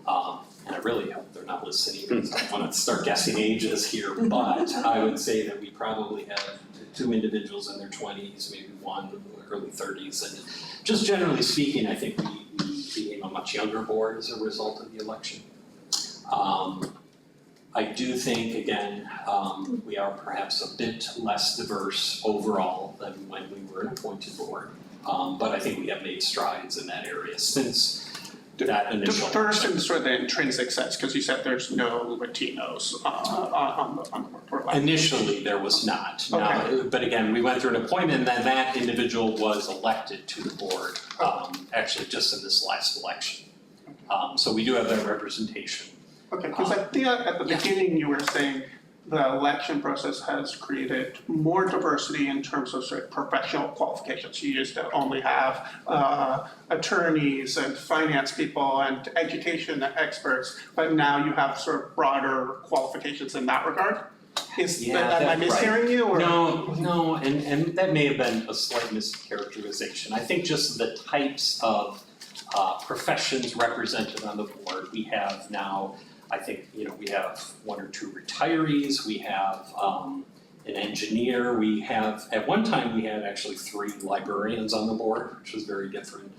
and I really hope they're not listening because I want to start guessing ages here, but I would say that we probably have 2 individuals in their 20s, maybe 1 in the early 30s, and just generally speaking, I think we became a much younger board as a result of the election. I do think, again, we are perhaps a bit less diverse overall than when we were an appointed board, but I think we have made strides in that area since that initial Diverse election. in sort of the intrinsic sense, because you said there's no Latinos on the board. Initially, there was not. Now, but again, we went through an appointment, and then that individual was elected to the board, actually just in this last election. So we do have that representation. Okay, because I think at the beginning you were saying the election process has created more diversity in terms of sort of professional qualifications. You used to only have attorneys and finance people and education experts, but now you have sort of broader qualifications in that regard? Am I mishearing you, or? No, and that may have been a slight mischaracterization. I think just the types of professions represented on the board, we have now, I think, we have 1 or 2 retirees, we have an engineer, we have, at one time, we had actually 3 librarians on the board, which was very different.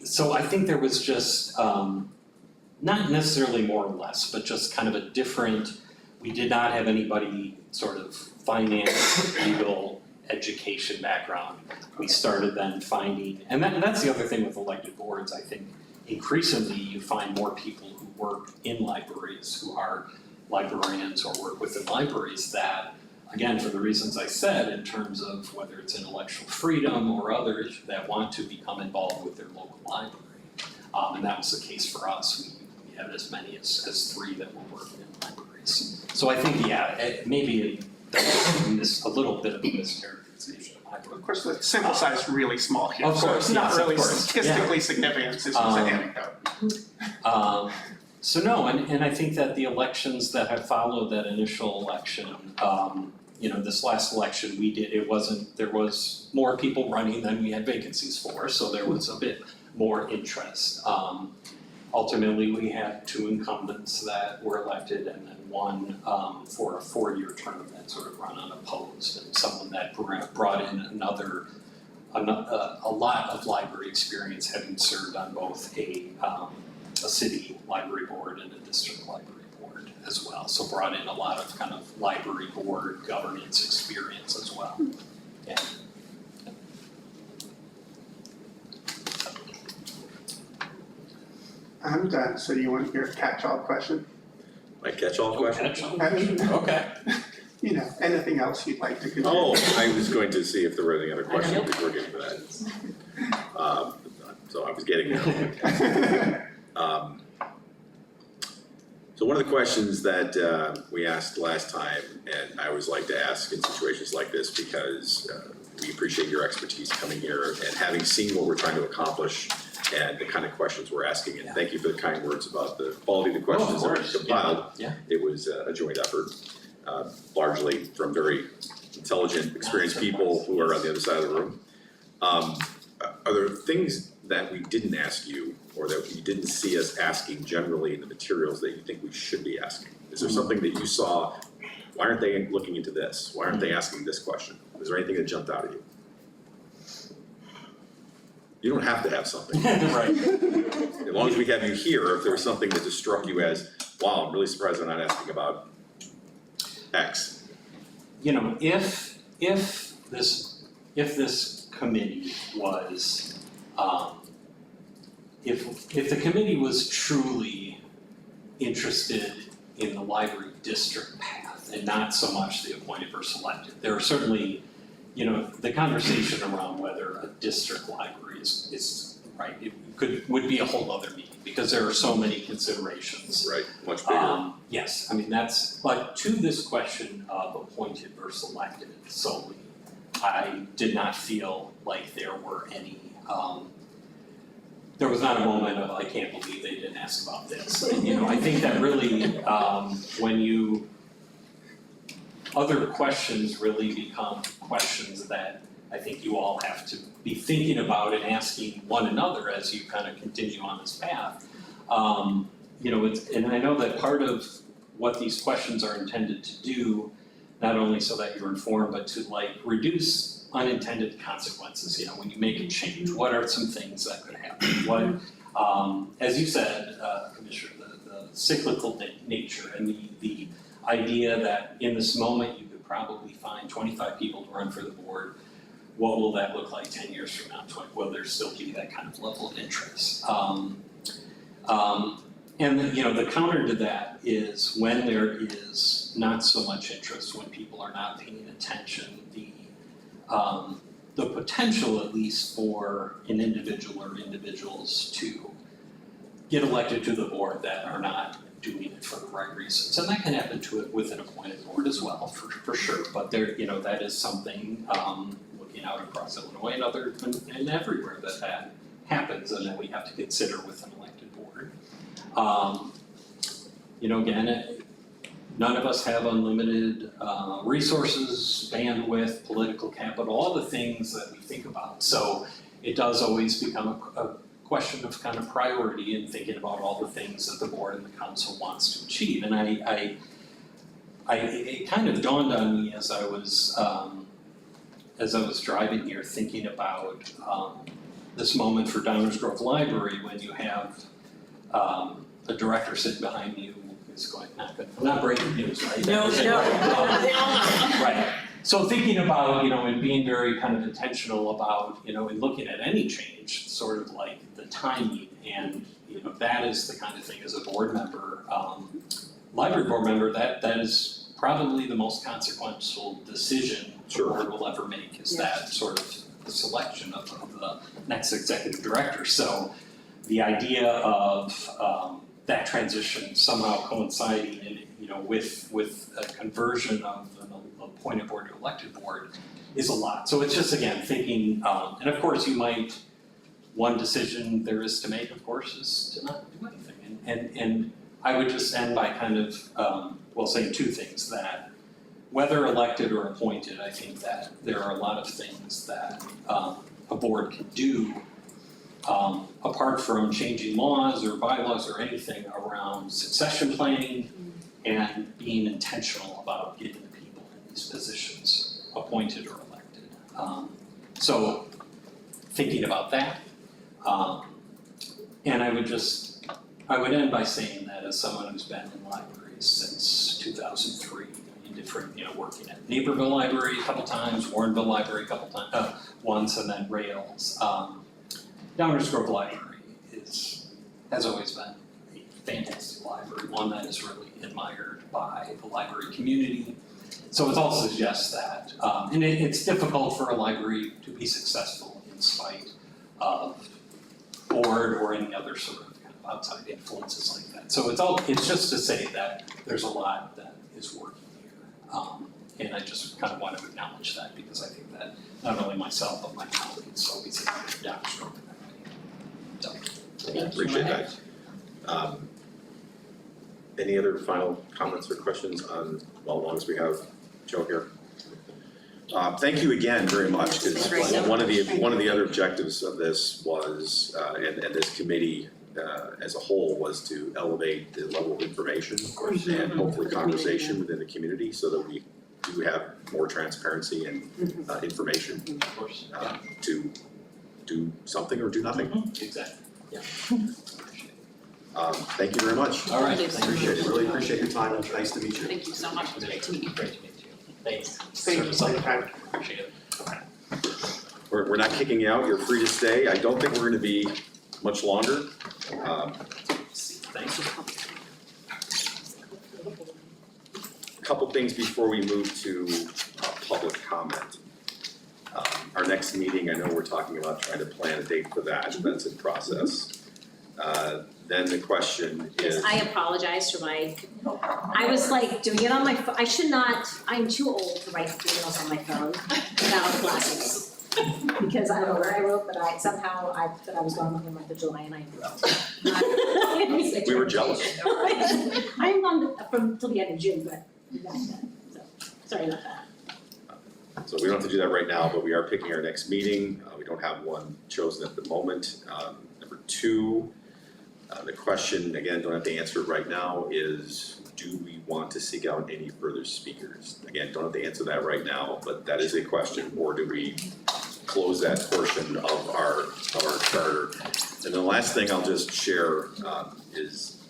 So I think there was just, not necessarily more or less, but just kind of a different, we did not have anybody sort of finance, legal, education background. We started then finding, and that's the other thing with elected boards, I think, increasingly you find more people who work in libraries, who are librarians or work within libraries that, again, for the reasons I said, in terms of whether it's intellectual freedom or others that want to become involved with their local library. And that was the case for us. We had as many as 3 that were working in libraries. So I think, maybe a little bit of a mischaracterization. Of course, the sample size is really small here, Of so course, it's not yes, of really course. statistically significant, it's just an anecdote. So no, and I think that the elections that have followed that initial election, this last election there was more people running than we had vacancies for, so there was a bit more interest. Ultimately, we had 2 incumbents that were elected and then 1 for a 4-year term that sort of run unopposed, and someone that brought in a lot of library experience, having served on both a city library board and a district library board as well. So brought in a lot of kind of library board governance experience as well. Yeah. I'm done, so you want your catch-all question? My catch-all question? Okay. Anything else you'd like to contribute? Oh, I was going to see if there were any other questions before getting to that. So I was getting there. So one of the questions that we asked last time, and I always like to ask in situations like this because we appreciate your expertise coming here and having seen what we're trying to accomplish and the kind of questions we're asking. And thank you for the kind words about the quality of the questions that were compiled. Yeah. It was a joint effort, largely from very intelligent, experienced people who are on the other side of the room. Are there things that we didn't ask you or that you didn't see us asking generally in the materials that you think we should be asking? Is there something that you saw, why aren't they looking into this? Why aren't they asking this question? Is there anything that jumped out at you? You don't have to have something. Right. As long as we have you here, if there was something that just struck you as, wow, I'm really surprised they're not asking about X. You know, if this committee was, if the committee was truly interested in the library district path and not so much the appointed versus elected, there are certainly, you know, the conversation around whether a district library is right, it would be a whole other meeting, because there are so many considerations. Right, much bigger. Yes, I mean, but to this question of appointed versus elected solely, I did not feel like there were any, there was not a moment of, I can't believe they didn't ask about this. And, you know, I think that really, other questions really become questions that I think you all have to be thinking about and asking one another as you kind of continue on this path. You know, and I know that part of what these questions are intended to do, not only so that you're informed, but to like reduce unintended consequences. You know, when you make a change, what are some things that could happen? What, as you said, Commissioner, the cyclical nature and the idea that in this moment you could probably find 25 people to run for the board. What will that look like 10 years from now? Will there still be that kind of level of interest? And the counter to that is when there is not so much interest, when people are not paying attention, the potential, at least for an individual or individuals to get elected to the board that are not doing it for the right reasons. And that can happen to it with an appointed board as well, for sure. But there, you know, that is something, looking out across Illinois and everywhere that happens and that we have to consider with an elected board. You know, again, none of us have unlimited resources, bandwidth, political capital, all the things that we think about. So it does always become a question of kind of priority and thinking about all the things that the board and the council wants to achieve. And it kind of dawned on me as I was driving here, thinking about this moment for Downers Grove Library when you have a director sitting behind you is going, not breaking news, right? No. Right. So thinking about, you know, and being very kind of intentional about, you know, in looking at any change, sort of like the timing, and, you know, that is the kind of thing as a board member, library board member, that is probably the most consequential decision the board will ever make, is that sort of the selection of the next executive director. So the idea of that transition somehow coinciding in, you know, with a conversion of an appointed board to elected board is a lot. So it's just, again, thinking, and of course you might, one decision there is to make, of course, is to not do anything. And I would just end by kind of, saying two things, that whether elected or appointed, I think that there are a lot of things that a board can do apart from changing laws or bylaws or anything around succession planning and being intentional about getting the people in these positions appointed or elected. So thinking about that, and I would end by saying that as someone who's been in libraries since 2003, in different, you know, working at Naperville Library a couple times, Warrenville Library a couple times, once, and then Rails. Downers Grove Library has always been a fantastic library, one that is really admired by the library community. So it also suggests that, and it's difficult for a library to be successful in spite of board or any other sort of kind of outside influences like that. So it's just to say that there's a lot that is working here. And I just kind of want to acknowledge that, because I think that not only myself, but my colleagues always think Downers Grove. Appreciate that. Any other final comments or questions on, well, as long as we have Joe here? Thank you again very much, because one of the other objectives of this was, and this committee as a whole was to elevate the level of information and hopefully conversation within the community so that we do have more transparency and information Of course. to do something or do nothing. Exactly. Thank you very much. All right. Appreciate it, really appreciate your time, and nice to meet you. Thank you so much, it was great to meet you. Great to meet you. Thanks. Thank you for your time. Appreciate it. We're not kicking you out, you're free to stay. I don't think we're gonna be much longer. Thanks. A couple things before we move to public comment. Our next meeting, I know we're talking about trying to plan a date for that, that's in process. Then the question is. Yes, I apologize for I was like doing it on my I should not, I'm too old to write emails on my phone without glasses. Because I don't know where I wrote, but I thought I was gone the month of July and I wrote. We were jealous. I'm gone from till the end of June, but not done, so sorry about that. So we don't have to do that right now, but we are picking our next meeting. We don't have one chosen at the moment. Number two, the question, again, don't have to answer it right now, is do we want to seek out any further speakers? Again, don't have to answer that right now, but that is a question, or do we close that portion of our charter? And the last thing I'll just share is,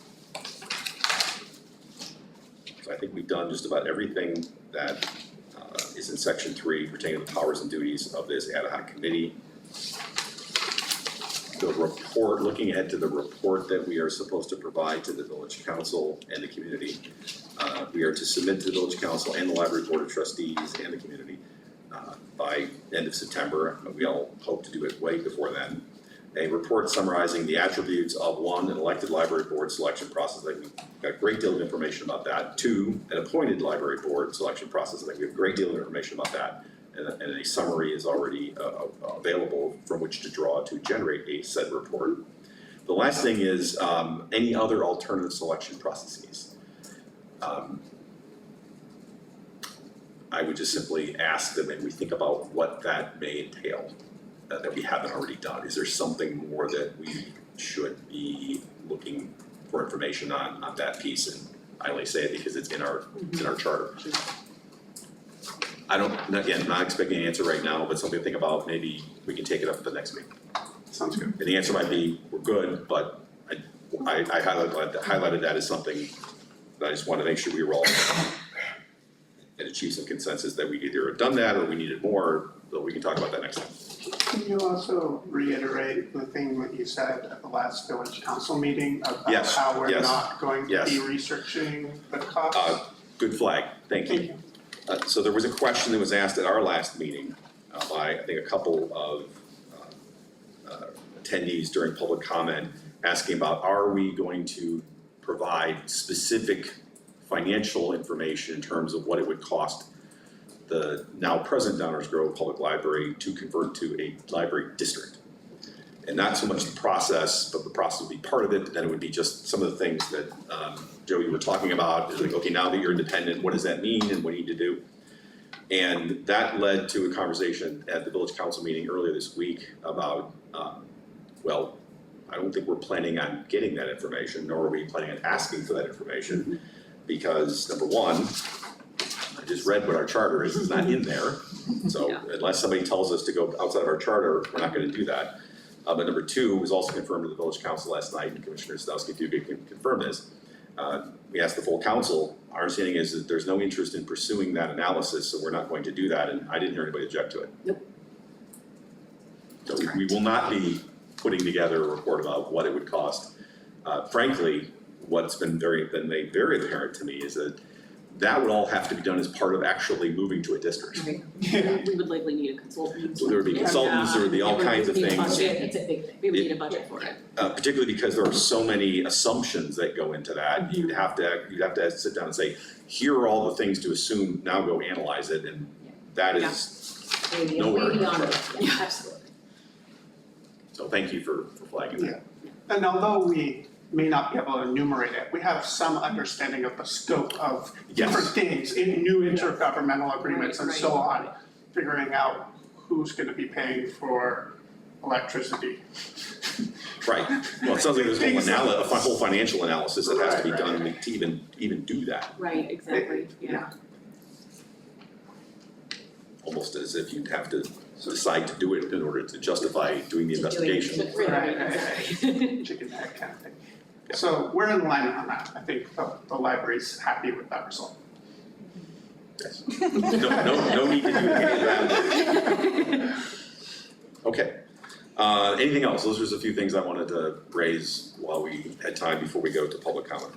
so I think we've done just about everything that is in section 3 pertaining to the powers and duties of this ad hoc committee. The report, looking ahead to the report that we are supposed to provide to the village council and the community. We are to submit to the village council and the library board of trustees and the community by end of September. We all hope to do it way before then. A report summarizing the attributes of one, an elected library board selection process. I think we've got a great deal of information about that. 2, an appointed library board selection process. I think we have a great deal of information about that. And a summary is already available from which to draw to generate a said report. The last thing is any other alternative selection processes. I would just simply ask that maybe we think about what that may entail that we haven't already done. Is there something more that we should be looking for information on that piece? And I only say it because it's in our charter. I don't, again, not expecting an answer right now, but something to think about. Maybe we can take it up at the next meeting. Sounds good. And the answer might be, we're good, but I highlighted that as something that I just wanted to make sure we were all and achieve some consensus that we either have done that or we needed more, but we can talk about that next time. Can you also reiterate the thing that you said at the last village council meeting about Yes, how we're yes, not going to yes. be researching the costs? Good flag, thank you. So there was a question that was asked at our last meeting by, I think, a couple of attendees during public comment asking about, are we going to provide specific financial information in terms of what it would cost the now present Downers Grove Public Library to convert to a library district? And not so much the process, but the process would be part of it, but then it would be just some of the things that Joe, you were talking about, is like, okay, now that you're independent, what does that mean and what do you need to do? And that led to a conversation at the village council meeting earlier this week about, well, I don't think we're planning on getting that information, nor are we planning on asking for that information, because number one, I just read what our charter is, it's not in there. So unless somebody tells us to go outside of our charter, we're not gonna do that. But number 2 was also confirmed to the village council last night, and Commissioner Stowski, if you could confirm this. We asked the full council, our understanding is that there's no interest in pursuing that analysis, so we're not going to do that, and I didn't hear anybody object to it. Nope. So we will not be putting together a report about what it would cost. Frankly, what's been made very apparent to me is that would all have to be done as part of actually moving to a district. We would likely need a consultant. So there would be consultants, there would be all kinds of things. It's a big thing. We would need a budget for it. Particularly because there are so many assumptions that go into that. You'd have to sit down and say, here are all the things to assume, now go analyze it, and that is nowhere in the beyond chart. it, yeah, absolutely. So thank you for flagging that. And although we may not be able to enumerate it, we have some understanding of the scope of different things in new intergovernmental agreements and so on, figuring out who's gonna be paying for electricity. Right, well, it sounds like there's a whole financial analysis that has to be Right, done right. to even do that, Right, exactly, Yeah. almost as if you'd have to decide to do it in order to justify doing the To do it. investigation. Right, Exactly. chicken egg kind of thing. Yeah. So we're in alignment on that. I think the library's happy with that result. Yes. No need to do any of that. Okay, anything else? Those are a few things I wanted to raise while we had time before we go to public comment.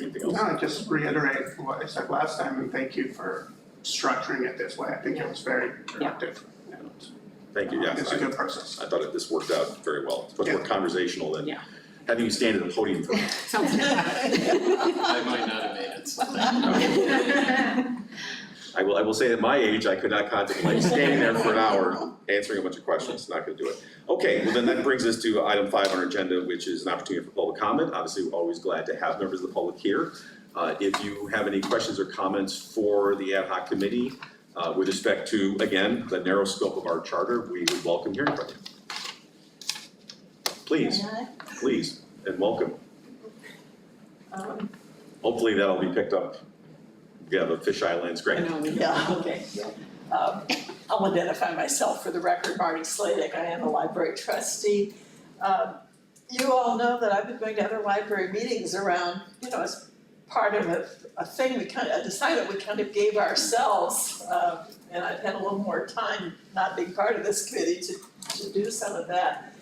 Anything else? No, just reiterate what I said last time and thank you for structuring it this way. I think it was very productive. And, Thank you, yes. It's a good process. I thought this worked out very well. It's much more conversational than Yeah. having you stand at the podium for. Sounds good. I might not have made it, so. I will say at my age, I could not contemplate standing there for an hour answering a bunch of questions, not gonna do it. Okay, well then that brings us to item 5 on our agenda, which is an opportunity for public comment. Obviously, we're always glad to have members of the public here. If you have any questions or comments for the ad hoc committee, with respect to, again, the narrow scope of our charter, we would welcome hearing from you. Please, and welcome. Hopefully that'll be picked up. Yeah, the fisheye lens, great. Yeah, okay. I'll identify myself for the record, Marty Sladek, I am a library trustee. You all know that I've been going to other library meetings around, as part of a thing we decided we kind of gave ourselves. And I've had a little more time not being part of this committee to do some of that.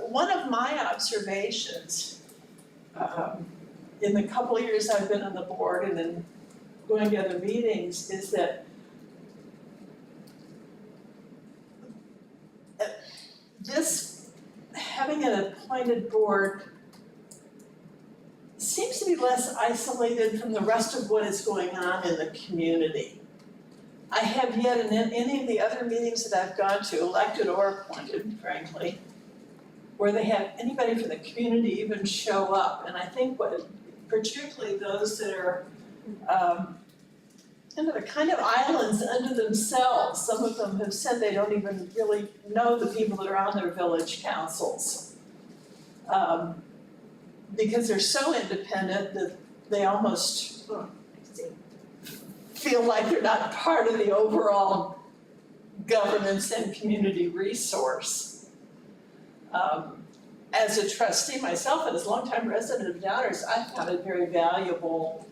One of my observations, in the couple of years I've been on the board and then going to other meetings, is that having an appointed board seems to be less isolated from the rest of what is going on in the community. I have yet in any of the other meetings that I've gone to, elected or appointed, frankly, where they have anybody from the community even show up. And I think particularly those that are kind of islands unto themselves. Some of them have said they don't even really know the people that are on their village councils. Because they're so independent that they almost feel like they're not part of the overall governance and community resource. As a trustee myself and as a longtime resident of Downers, I found it very valuable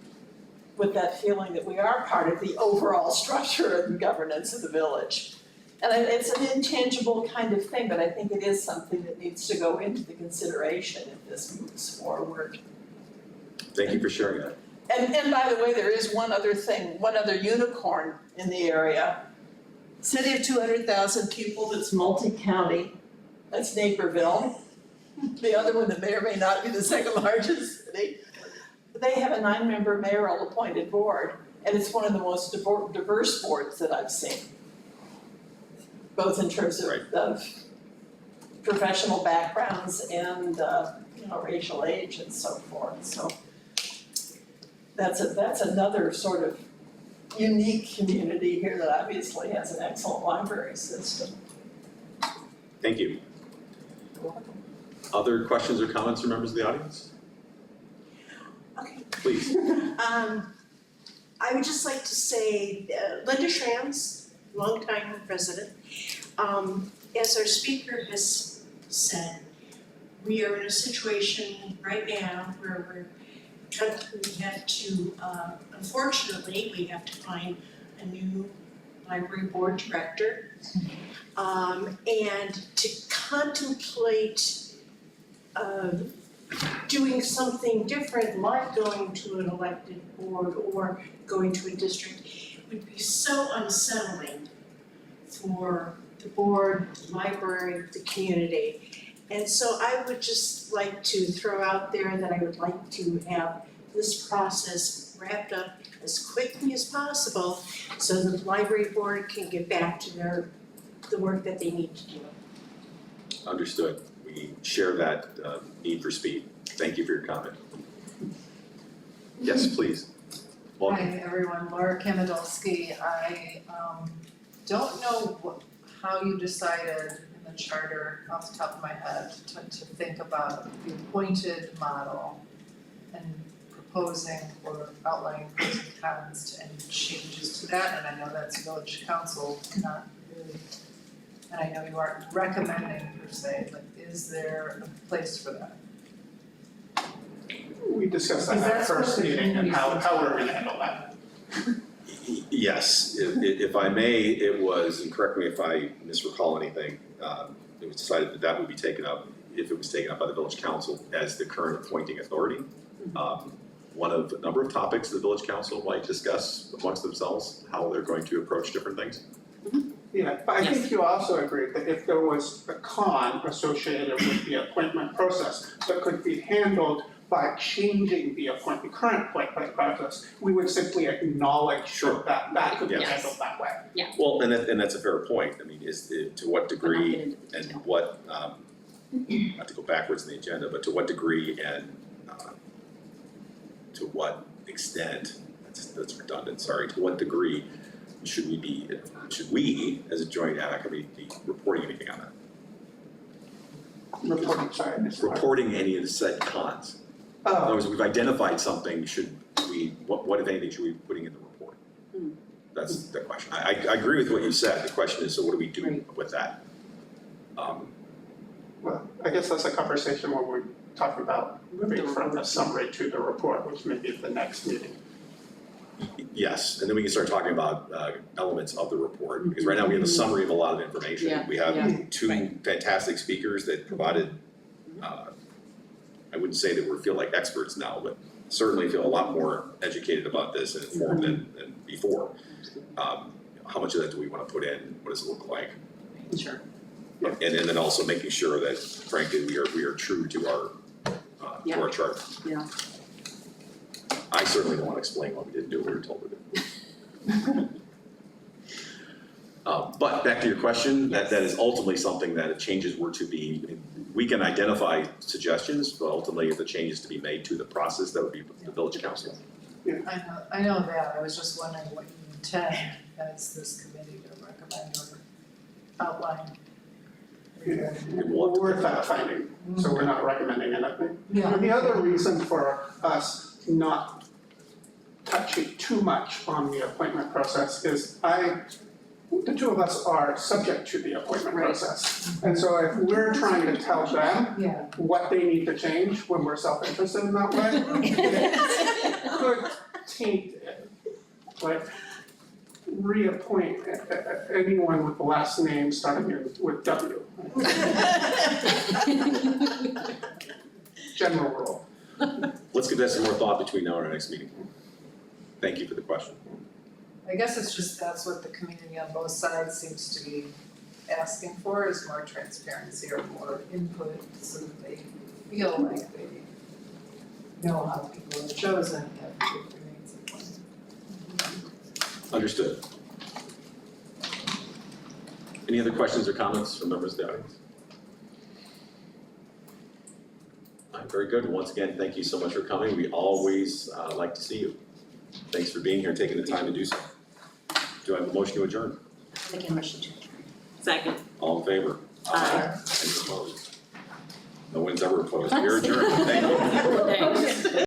with that feeling that we are part of the overall structure and governance of the village. And it's an intangible kind of thing, but I think it is something that needs to go into the consideration if this moves forward. Thank you for sharing that. And by the way, there is one other thing, one other unicorn in the area. City of 200,000 people that's multi-county, that's Naperville. The other one that may or may not be the second largest city. They have a 9-member mayoral appointed board, and it's one of the most diverse boards that I've seen. Both in terms of professional backgrounds and racial age and so forth. So that's another sort of unique community here that obviously has an excellent library system. Thank you. Other questions or comments from members of the audience? Okay. Please. I would just like to say, Linda Schranz, longtime resident. As our speaker has said, we are in a situation right now where unfortunately, we have to find a new library board director. And to contemplate doing something different, like going to an elected board or going to a district, would be so unsettling for the board, the library, the community. And so I would just like to throw out there that I would like to have this process wrapped up as quickly as possible so that the library board can get back to the work that they need to do. Understood. We share that need for speed. Thank you for your comment. Yes, please. Welcome. Hi, everyone. Laura Kamidolski. I don't know how you decided in charter off the top of my head to think about the appointed model and proposing or outlining pros and cons to any changes to that, and I know that's village council, not really. And I know you aren't recommending per se, but is there a place for that? We discussed that Because at that's first what the meeting and how community- we're gonna handle that. Yes, if I may, it was, and correct me if I misrecall anything, it was decided that that would be taken up, if it was taken up by the village council as the current appointing authority. One of a number of topics the village council might discuss amongst themselves, how they're going to approach different things. Yeah, but I Yes. think you also agreed that if there was a con associated with the appointment process that could be handled by changing the current appointment process, we would simply acknowledge Sure. that that could be Yes. handled that way. Well, and that's a fair point. I mean, to what But not degree get into the and detail. what, not to go backwards in the agenda, but to what degree and to what extent, that's redundant, sorry, to what degree should we, as a joint ad hoc committee, be reporting anything on that? Reporting side is what? Reporting any of the said cons. In other Oh, words, we've identified something, what if anything should we be putting in the report? Hmm. That's the question. I agree with what you said. The question is, so what do we do with that? well, I guess that's a conversation when we're talking about moving from the summary to the report, which may be at the next meeting. Yes, and then we can start talking about elements of the report, because right now we have a summary of a lot of information. Yeah, We have two fantastic speakers that provided, I wouldn't say that we feel like experts now, but certainly feel a lot more educated about this and informed than before. How much of that do we want to put in? What does it look like? Sure. And then also making sure that frankly, we are true to our charter. Yeah. I certainly don't want to explain why we didn't do what we were told to do. But back to your question, that is ultimately something that if changes were to be, we can identify suggestions, but ultimately if the changes to be made to the process, that would be the village council. I know that, I was just wondering what you intend as this committee to recommend or outline. We're fact finding, so we're not recommending anything. Yeah. And the other reason for us not touching too much on the appointment process is the two of us are subject to the appointment process. And so if we're trying to tell them Yeah. what they need to change when we're self-interested in that way, it could taint it. Like, reappoint anyone with the last name starting with W. General rule. Let's give that some more thought between now and our next meeting. Thank you for the question. I guess it's just that's what the community on both sides seems to be asking for, is more transparency or more input so that they feel like they know how people are chosen, that it remains appointed. Understood. Any other questions or comments from members of the audience? All right, very good. Once again, thank you so much for coming. We always like to see you. Thanks for being here, taking the time to do so. Do I have a motion to adjourn? I can rush you to adjourn. Second. All in favor? Aye. Any opposed? No one's ever opposed. We're adjourned. Thank you. Thanks.